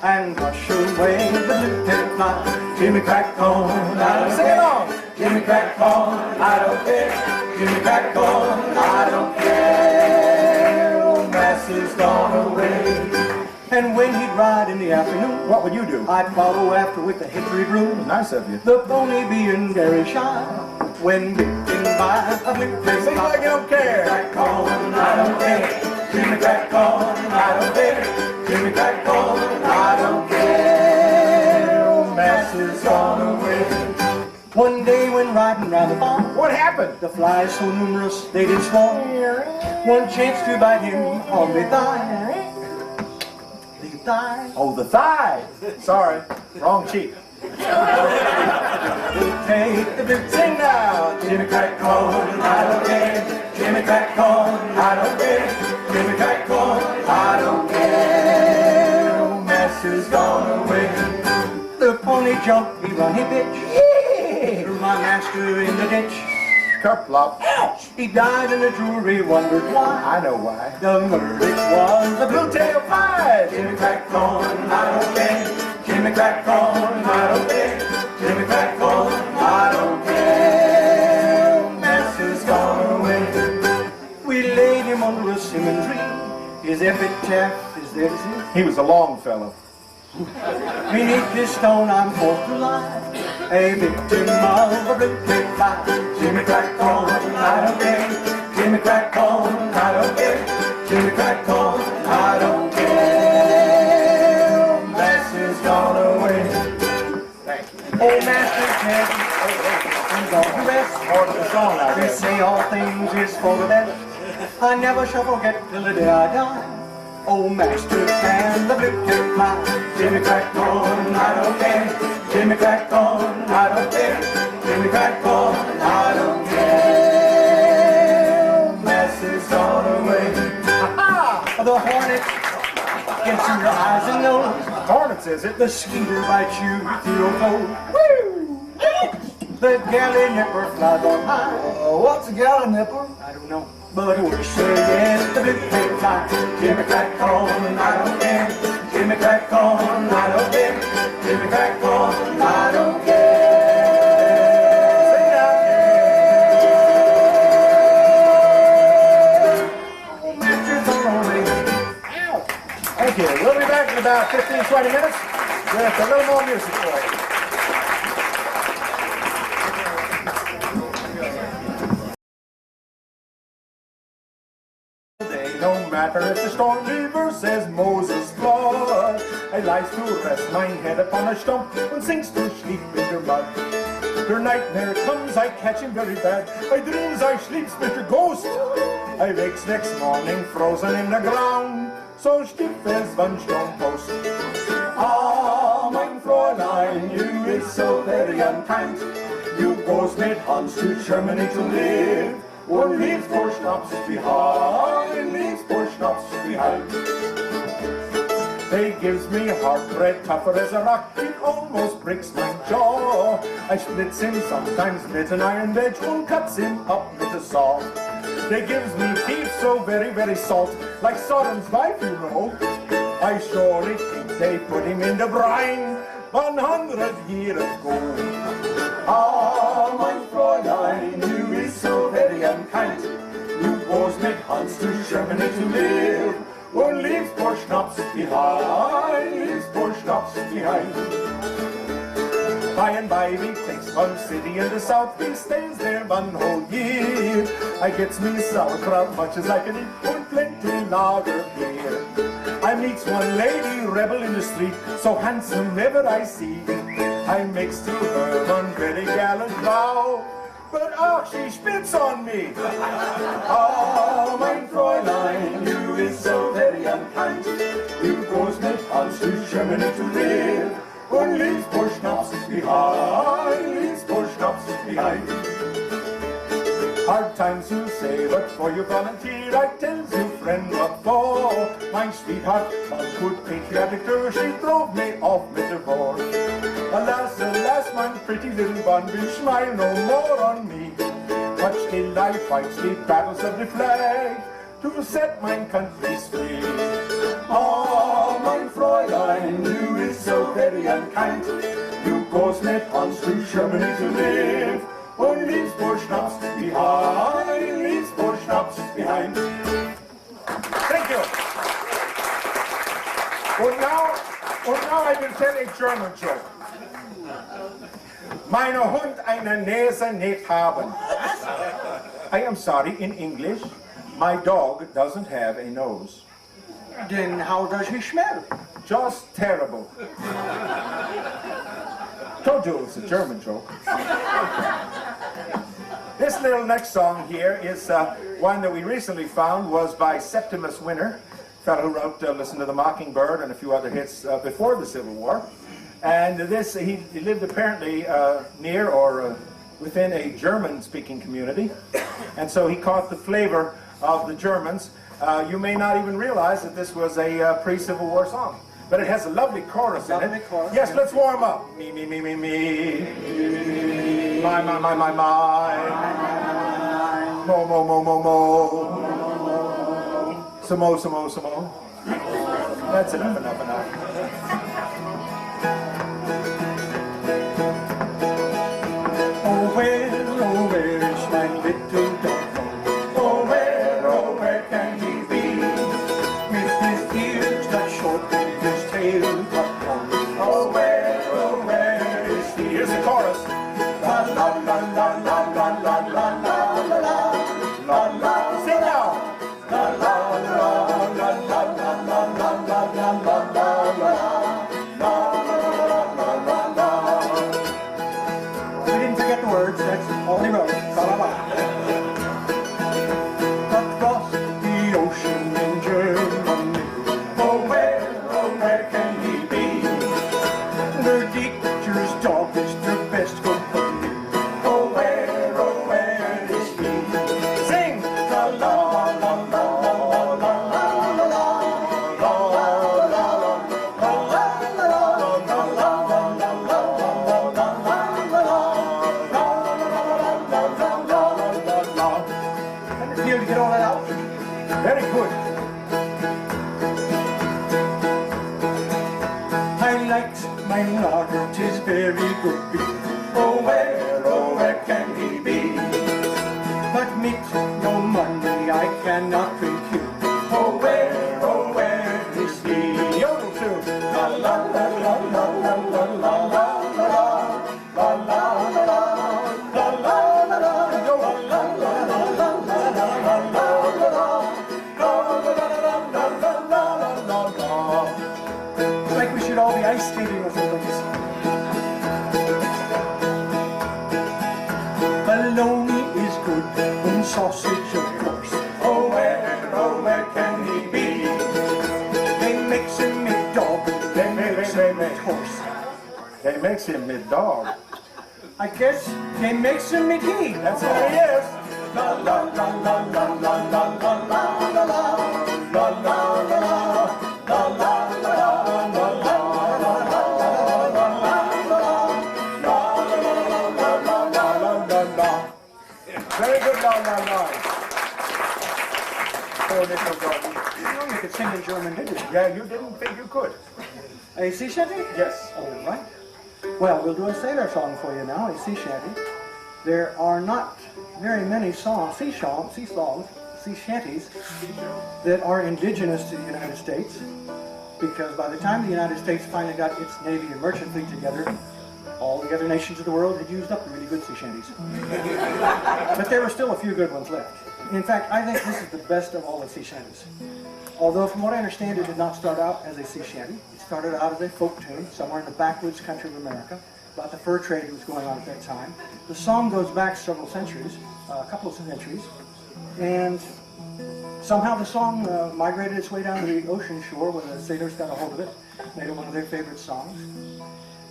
and brush away the blue fly. Jimmy crack corn, I don't Sing along. Jimmy crack corn, I don't care. Jimmy crack corn, I don't care. Old Master's gone away. And when he'd ride in the afternoon, What would you do? I'd follow after with a hickory broom. Nice of you. The pony being very shy, when bitten by a blue Sing like you don't care. crack corn, I don't care. Jimmy crack corn, I don't care. Jimmy crack corn, I don't care. Old Master's gone away. One day when riding round the farm, What happened? the flies so numerous they did swarm. One chance to bite him on the thigh. The thigh. Oh, the thigh. Sorry, wrong cheek. Take the blue. Sing now. Jimmy crack corn, I don't care. Jimmy crack corn, I don't care. Jimmy crack corn, I don't care. Old Master's gone away. The pony jumped, he run, he bitch. Threw my master in the ditch. Kerplop. He died in a jury, wondered why. I know why. The verdict was a blue tail fly. Jimmy crack corn, I don't care. Jimmy crack corn, I don't care. Jimmy crack corn, I don't care. Old Master's gone away. We laid him under a simmon tree. His epitaph is there to see. He was a long fellow. Beneath this stone I'm forced to lie, a victim of a blue tail fly. Jimmy crack corn, I don't care. Jimmy crack corn, I don't care. Jimmy crack corn, I don't care. Old Master's gone away. Thank you. Old Master's dead, and gone to rest. Part of the song, I They guess. say all things is for the best. I never shall forget till the day I die. Old Master and the blue tail fly. Jimmy crack corn, I don't care. Jimmy crack corn, I don't care. Jimmy crack corn, I don't care. Old Master's gone away. The hornet gets in your eyes and nose. Hornets, is it? The skeeter bites you through your clothes. Woo! the galley nipper flies on high. What's a galley nipper? I don't know, but we say yes, the big big fly. Jimmy crack on, I don't care. Jimmy crack on, I don't care. Jimmy crack on, I don't care. Sing out, yeah. Matches on me. Ow. Thank you. We'll be back in about 15, 20 minutes with a little more music for you. No matter if the storm river says Moses flood, I lies to rest mine head upon a stump and sinks to sleep in the mud. Your nightmare comes, I catch him very bad. I dreams I sleeps, Mr. Ghost. I wakes next morning frozen in the ground, so stiff as one stone post. Ah, mein Fräulein, you is so very unkind. You goes mit Hans to Germany to live. One leaves four stops behind, leaves four stops behind. They gives me hard bread, tougher as a rock, it almost breaks my jaw. I splits him sometimes with an iron wedge, and cuts him up with a saw. They gives me beef so very, very salt, like Sodom's wife, you know. I surely think they put him in the brine 100 years ago. Ah, mein Fräulein, you is so very unkind. You goes mit Hans to Germany to live. One leaves four schnapps behind, leaves four schnapps behind. By and by we takes one city in the south, we stays there one whole year. I gets me sauerkraut much as I can eat, and plenty lager beer. I meets one lady rebel in the street, so handsome ever I see. I makes to her one very gallant vow, but she spits on me. Ah, mein Fräulein, you is so very unkind. You goes mit Hans to Germany to live. One leaves four schnapps behind, leaves four schnapps behind. Hard times you say, but for you volunteer, I tells you, friend, what for? My sweetheart, one good patriotic girl, she drove me off with the war. Alas, alas, my pretty little one will smile no more on me. But still I fight the battles of the flag to set my countries free. Ah, mein Fräulein, you is so very unkind. You goes mit Hans to Germany to live. One leaves four schnapps behind, leaves four schnapps behind. Thank you. And now I will tell a German joke. Meine Hund eine Nase nicht haben. I am sorry, in English, my dog doesn't have a nose. Then how does he smell? Just terrible. Told you it's a German joke. This little next song here is one that we recently found was by Septimus Winter, a fellow who wrote Listen to the Mockingbird and a few other hits before the Civil War. And this, he lived apparently near or within a German-speaking community. And so he caught the flavor of the Germans. You may not even realize that this was a pre-Civil War song. But it has a lovely chorus in it. Chorus, yes, yeah. let's warm up. Me, me, me, me, me. My, my, my, my, my. Mo, mo, mo, mo, mo. Samo, samo, samo. That's enough, enough, enough. Oh, where is my little dog? Oh, where can he be? With his ears cut short and his tail cut long. Oh, where is he? Here's the chorus. La, la, la, la, la, la, la, la, la, la, la, la. Sing now. La, la, la, la, la, la, la, la, la, la, la, la, la. Very good. I liked my lager, 'tis very good beer. Oh where can he be? But meet no money, I cannot drink here. Oh where is he? Yodel too. La la la la la la la la la la la la la la la la la la It's like we should all be ice skating with it. Bologna is good, and sausage of course. Oh where can he be? They makes him mid-dog, they makes him mid-horse. They makes him mid-dog. I guess they makes him mid-he. That's what he is. La la la la la la la la la la la la la la la la Very good, la la la. Poor Nickel Gordon. You know you could sing in German, didn't you? Yeah, you didn't think you could. A sea shanty? Yes. All right. Well, we'll do a sailor song for you now, a sea shanty. There are not very many songs, sea shanties, that are indigenous to the United States, because by the time the United States finally got its Navy and merchant fleet together, all the other nations of the world had used up the really good sea shanties. But there were still a few good ones left. In fact, I think this is the best of all the sea shanties. Although, from what I understand, it did not start out as a sea shanty. It started out as a folk tune somewhere in the backwoods country of America, about the fur trade that was going on at that time. The song goes back several centuries, a couple of centuries, and somehow the song migrated its way down to the ocean shore when the sailors got a hold of it, made it one of their favorite songs.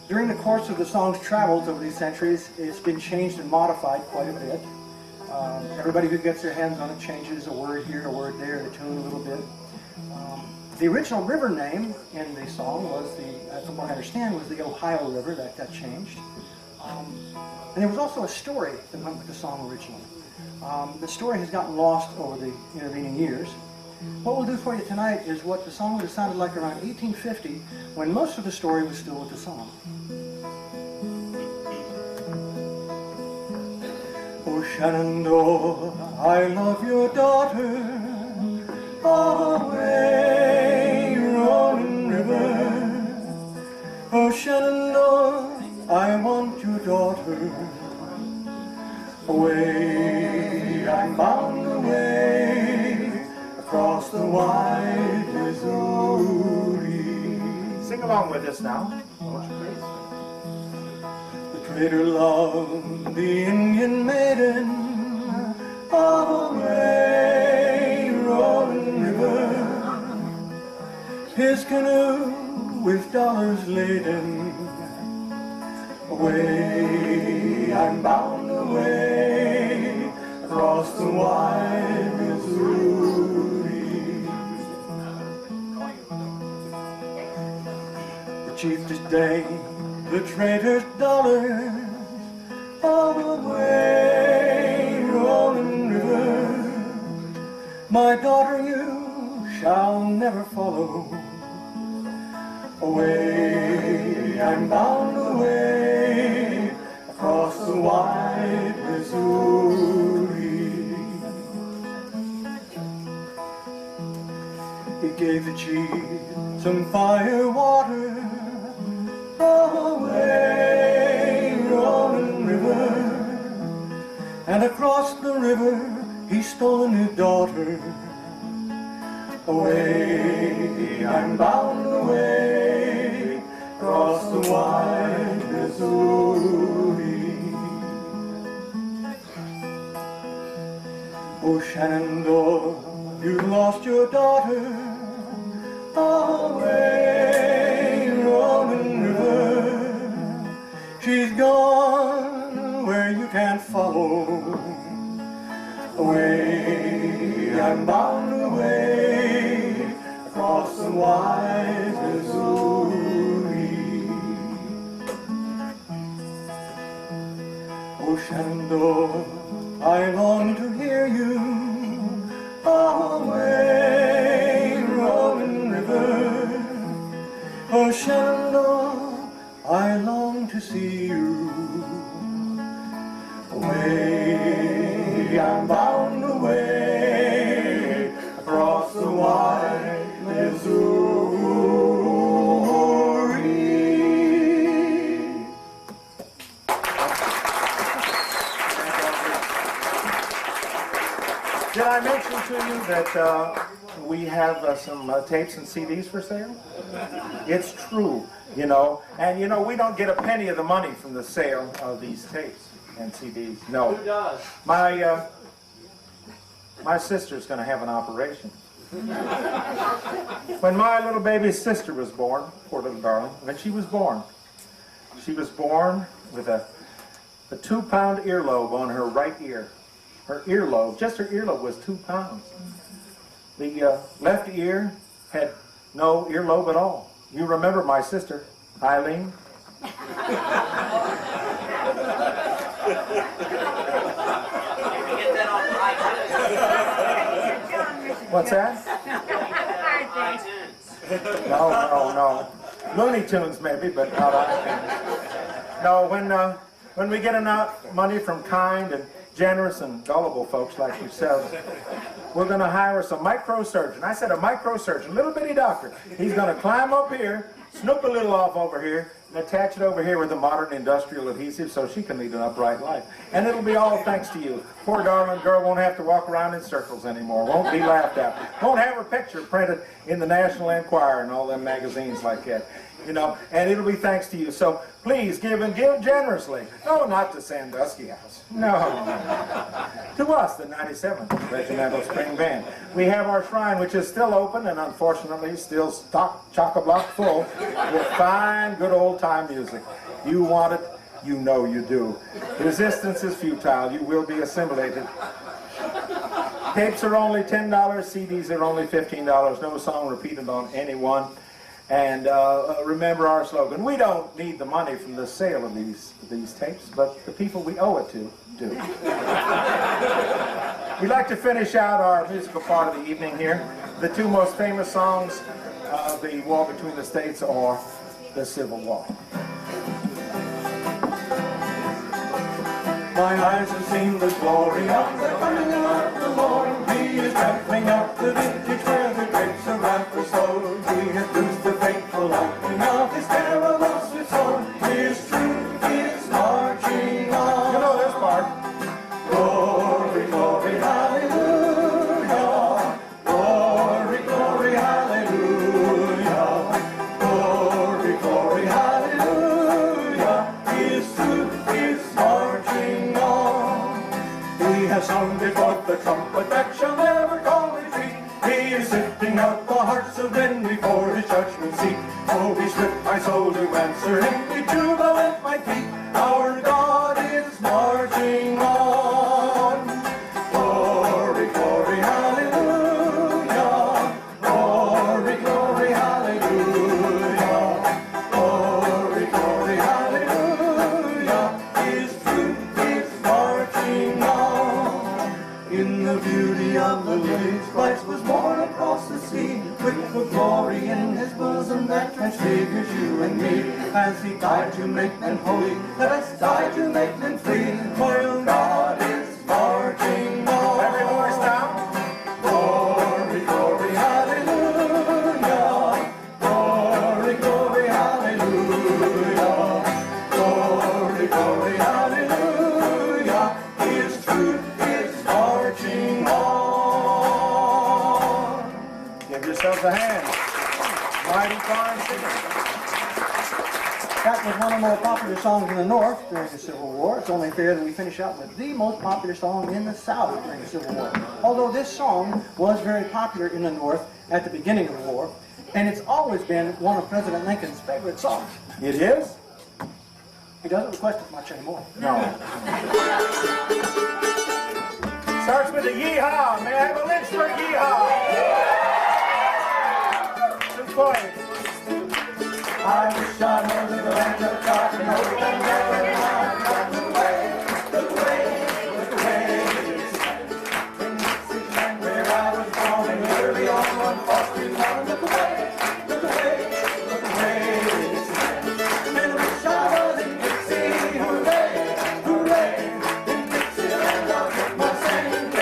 During the course of the song's travels over these centuries, it's been changed and modified quite a bit. Everybody who gets their hands on it changes a word here, a word there, the tune a little bit. The original river name in the song was from what I understand, was the Ohio River. That got changed. And there was also a story that went with the song originally. The story has gotten lost over the intervening years. What we'll do for you tonight is what the song would have sounded like around 1850, when most of the story was still with the song. Oh Shenandoah, I love your daughter, away rolling river. Oh Shenandoah, I want your daughter, away, I'm bound away, across the wide Missouri. Sing along with us now. The trader loved the Indian maiden, away, rolling river. His canoe with dollars laden, away, I'm bound away, across the wide Missouri. The chief disdained the trader's dollars, away, rolling river. My daughter you shall never follow, away, I'm bound away, across the wide Missouri. He gave the chief some fire water, away, rolling river. And across the river he stole a new daughter, away, I'm bound away, across the wide Missouri. Oh Shenandoah, you lost your daughter, away, rolling river. She's gone where you can't follow, away, I'm bound away, across the wide Missouri. Oh Shenandoah, I long to hear you, away, I'm bound away across the wide Missouri. Did I mention to you that we have some tapes and CDs for sale? It's true, you know. And, you know, we don't get a penny of the money from the sale of these tapes and CDs. No. Who does? My sister's going to have an operation. When my little baby sister was born, poor little darling, when she was born with a 2-pound earlobe on her right ear. Her earlobe, just her earlobe was 2 pounds. The left ear had no earlobe at all. You remember my sister, Eileen? What's that? No. Looney Tunes maybe, but not iTunes. No, when we get enough money from kind and generous and gullible folks like yourselves, we're going to hire some microsurgeon. I said a microsurgeon, little bitty doctor. He's going to climb up here, snoop a little off over here, and attach it over here with a modern industrial adhesive so she can lead an upright life. And it'll be all thanks to you. Poor darling girl won't have to walk around in circles anymore. Won't be laughed at. Won't have her picture printed in the National Enquirer and all them magazines like that. You know, and it'll be thanks to you. So please give and give generously. No, not to Sandusky House. No. To us, the 97th Regimental Spring Band. We have our shrine, which is still open and unfortunately still chock-a-block full with fine, good old-time music. You want it, you know you do. Resistance is futile. You will be assimilated. Tapes are only $10. CDs are only $15. No song repeated on any one. And remember our slogan. We don't need the money from the sale of these tapes, but the people we owe it to do. We'd like to finish out our musical part of the evening here. The 2 most famous songs of the war between the states are the Civil War. My eyes have seen the glory of the coming of the Lord. He is trampling up the vintage where the grapes are ripe sown. He has loosed the fateful lightning of his terrible swift sword. His truth is marching on. You know this part. Glory, glory, hallelujah. Glory, glory, hallelujah. Glory, glory, hallelujah. His truth is marching on. He has sounded forth the trumpet that shall never call retreat. He is sifting out the hearts of men before his judgment seat. Oh, be swift, my soul, to answer him. Be jubilant, my feet. Our God is marching on. Glory, glory, hallelujah. Glory, glory, hallelujah. Glory, glory, hallelujah. His truth is marching on. In the beauty of the lilies, Christ was born across the sea, with the glory in his bosom that transfigures you and me. As he died to make men holy, let us die to make men free. While God is marching on. Every voice down. Glory, glory, hallelujah. Glory, glory, hallelujah. Glory, glory, hallelujah. His truth is marching on. Give yourselves a hand. Mighty fine singing. That was one of the more popular songs in the North during the Civil War. It's only fair that we finish out with the most popular song in the South during the Civil War. Although this song was very popular in the North at the beginning of the war, and it's always been one of President Lincoln's favorite songs. It is? He doesn't request it much anymore. No. Starts with a yeehaw. May I have a Lynchburg yeehaw? Good boy. I wish I was in the land of God and hope and never mind. Look away, look away, look away. In Dixieland where I was born and early on one frosty morning. Look away, look away, look away. And I wish I was in Dixie, hooray, hooray. In Dixieland I'll get my singing.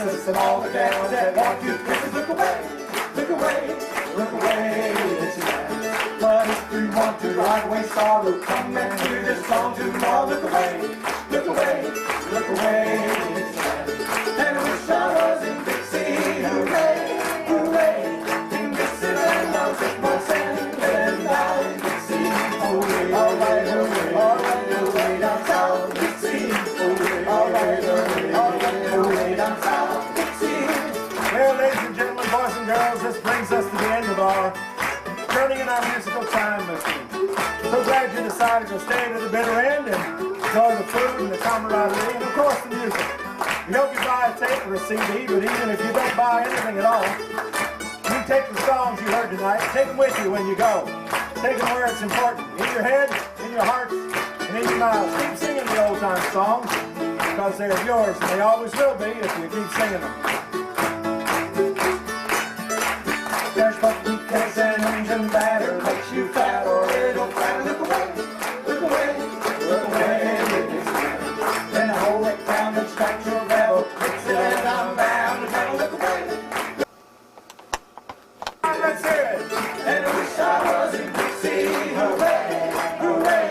missus and all the gals that want you kisses. Look away, look away, look away, Dixieland. But if you want to ride away sorrow, come and hear this song tomorrow. Look away, look away, look away, Dixieland. And I wish I was in Dixie, hooray, hooray. In Dixieland I'll take my sand and die in Dixie. Hooray, alright, hooray, alright, hooray, down south Dixie. Hooray, alright, hooray, alright, hooray, down south Dixie. Well, ladies and gentlemen, boys and girls, this brings us to the end of our journey in our musical time machine. So glad you decided to stay to the bitter end and enjoy the food and the camaraderie and of course the music. We hope you buy a tape or a CD, but even if you don't buy anything at all, you take the songs you heard tonight, take them with you when you go. Take them where it's important, in your head, in your hearts, and in your mouths. Keep singing the old time songs, because they're yours, and they always will be if you keep singing them. There's what we cause an engine batter makes you fat or it'll flatter. Look away, look away, look away, Dixieland. Then hold it down and strike your bell. Dixieland, I'm bound to tell. Look away. Let's hear it. And I wish I was in Dixie. Hooray, hooray.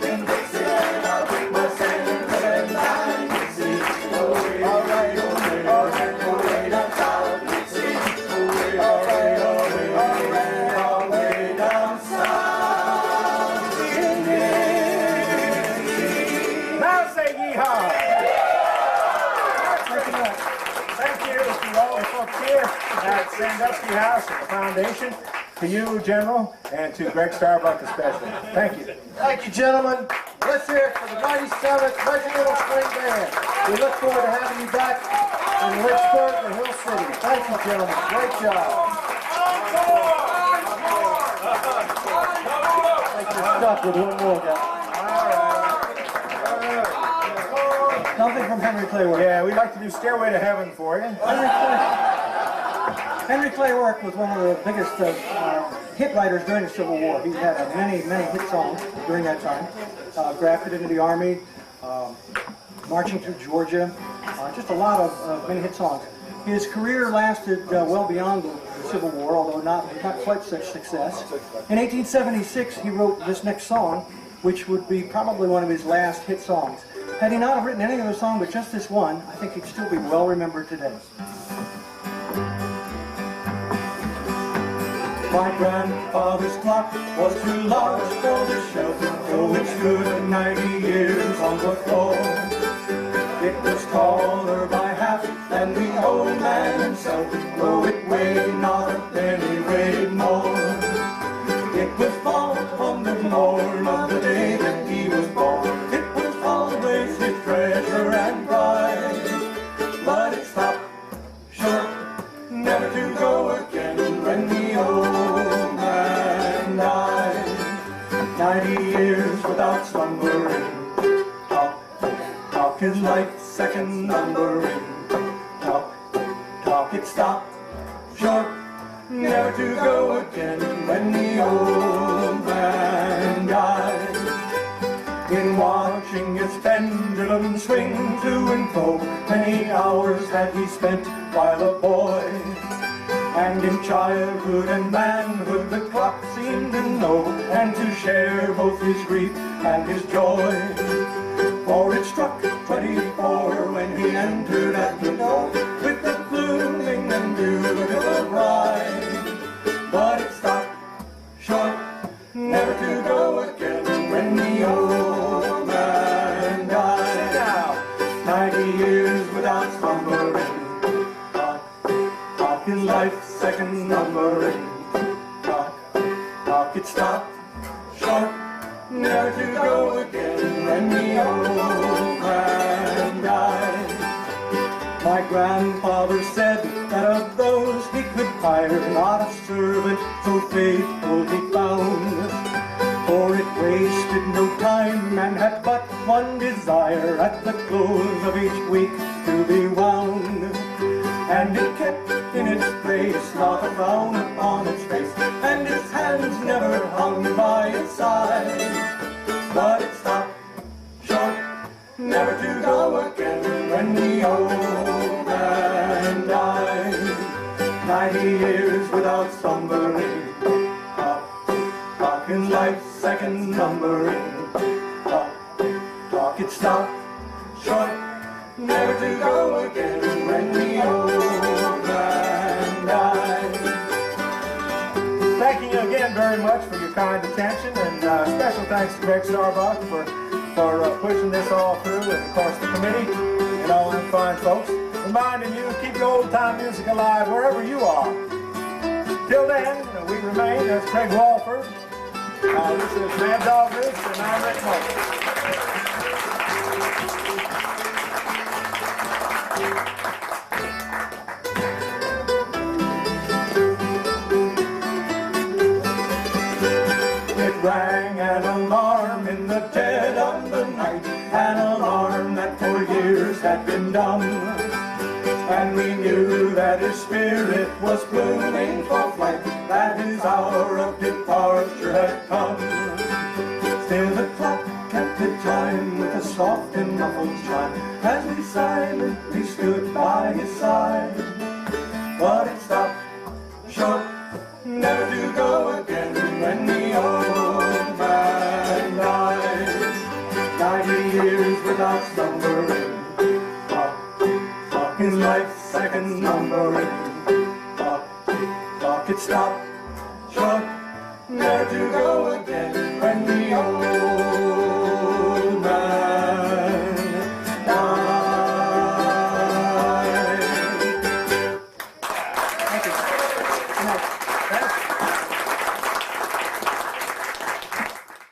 In Dixieland I'll take my sand and die in Dixie. Hooray, alright, hooray, alright, hooray, down south Dixie. Hooray, alright, alright, alright, all the way down south in Dixie. Now say yeehaw! Thank you to all the folks here at Sandusky House at the Foundation, to you, General, and to Greg Starbuck especially. Thank you. Thank you, gentlemen. Let's hear it for the 97th Regimental Spring Band. We look forward to having you back in Lynchburg and Hill City. Thank you, gentlemen. Great job. I think you're stuck with one more, guys. Nothing from Henry Clay Work. Yeah, we'd like to do Stairway to Heaven for you. Henry Clay Work was one of the biggest hit writers during the Civil War. He had many hit songs during that time. Drafted into the Army, marching through Georgia, just a lot of many hit songs. His career lasted well beyond the Civil War, although not quite such success. In 1876, he wrote this next song, which would be probably one of his last hit songs. Had he not have written any other song but just this one, I think he'd still be well remembered today. My grandfather's clock was too large for the shelf, so it stood 90 years on the floor. It was taller by half than the old man himself, though it weighed not a penny, weighed more. It was fall on the morn of the day that he was born. It was always his treasure and pride, but it stopped short, never to go again when the old man died. 90 years without slumbering, talk his life second numbering. Talk it stopped short, never to go again when the old man died. In watching its pendulum swing to and fro, many hours had he spent while a boy. And in childhood and manhood the clock seemed to know, and to share both his grief and his joy. For it struck 24 when he entered at the door, with the blooming and beautiful bride. But it stopped short, never to go again when the old man died. Now, 90 years without slumbering, talk his life second numbering. Talk it stopped short, never to go again when the old man died. My grandfather said that of those he could hire, not a servant so faithful he found. For it wasted no time and had but one desire, at the close of each week to be wound. And it kept in its place, not a frown upon its face, and its hands never hung by its side. But it stopped short, never to go again when the old man in life's second numbering. Clock it stopped short, never to go again when the old man died. Thank you again very much for your kind attention, and special thanks to Greg Starbuck for pushing this all through, and of course the committee and all them fine folks. Reminding you, keep your old-time music alive wherever you are. Till then, we remain as Craig Wolford. This is Mad Dog Luce, and I'm Rick Moock. Rang an alarm in the dead of the night, an alarm that for years had been dumb. And we knew that his spirit was blooming for flight, that his hour of departure had come. Still the clock kept the time with a soft and muffled chime, as we silently stood by his side. But it stopped short, never to go again when the old man died. 90 years without slumbering, clock in life's second numbering. Clock it stopped short, never to go again when the old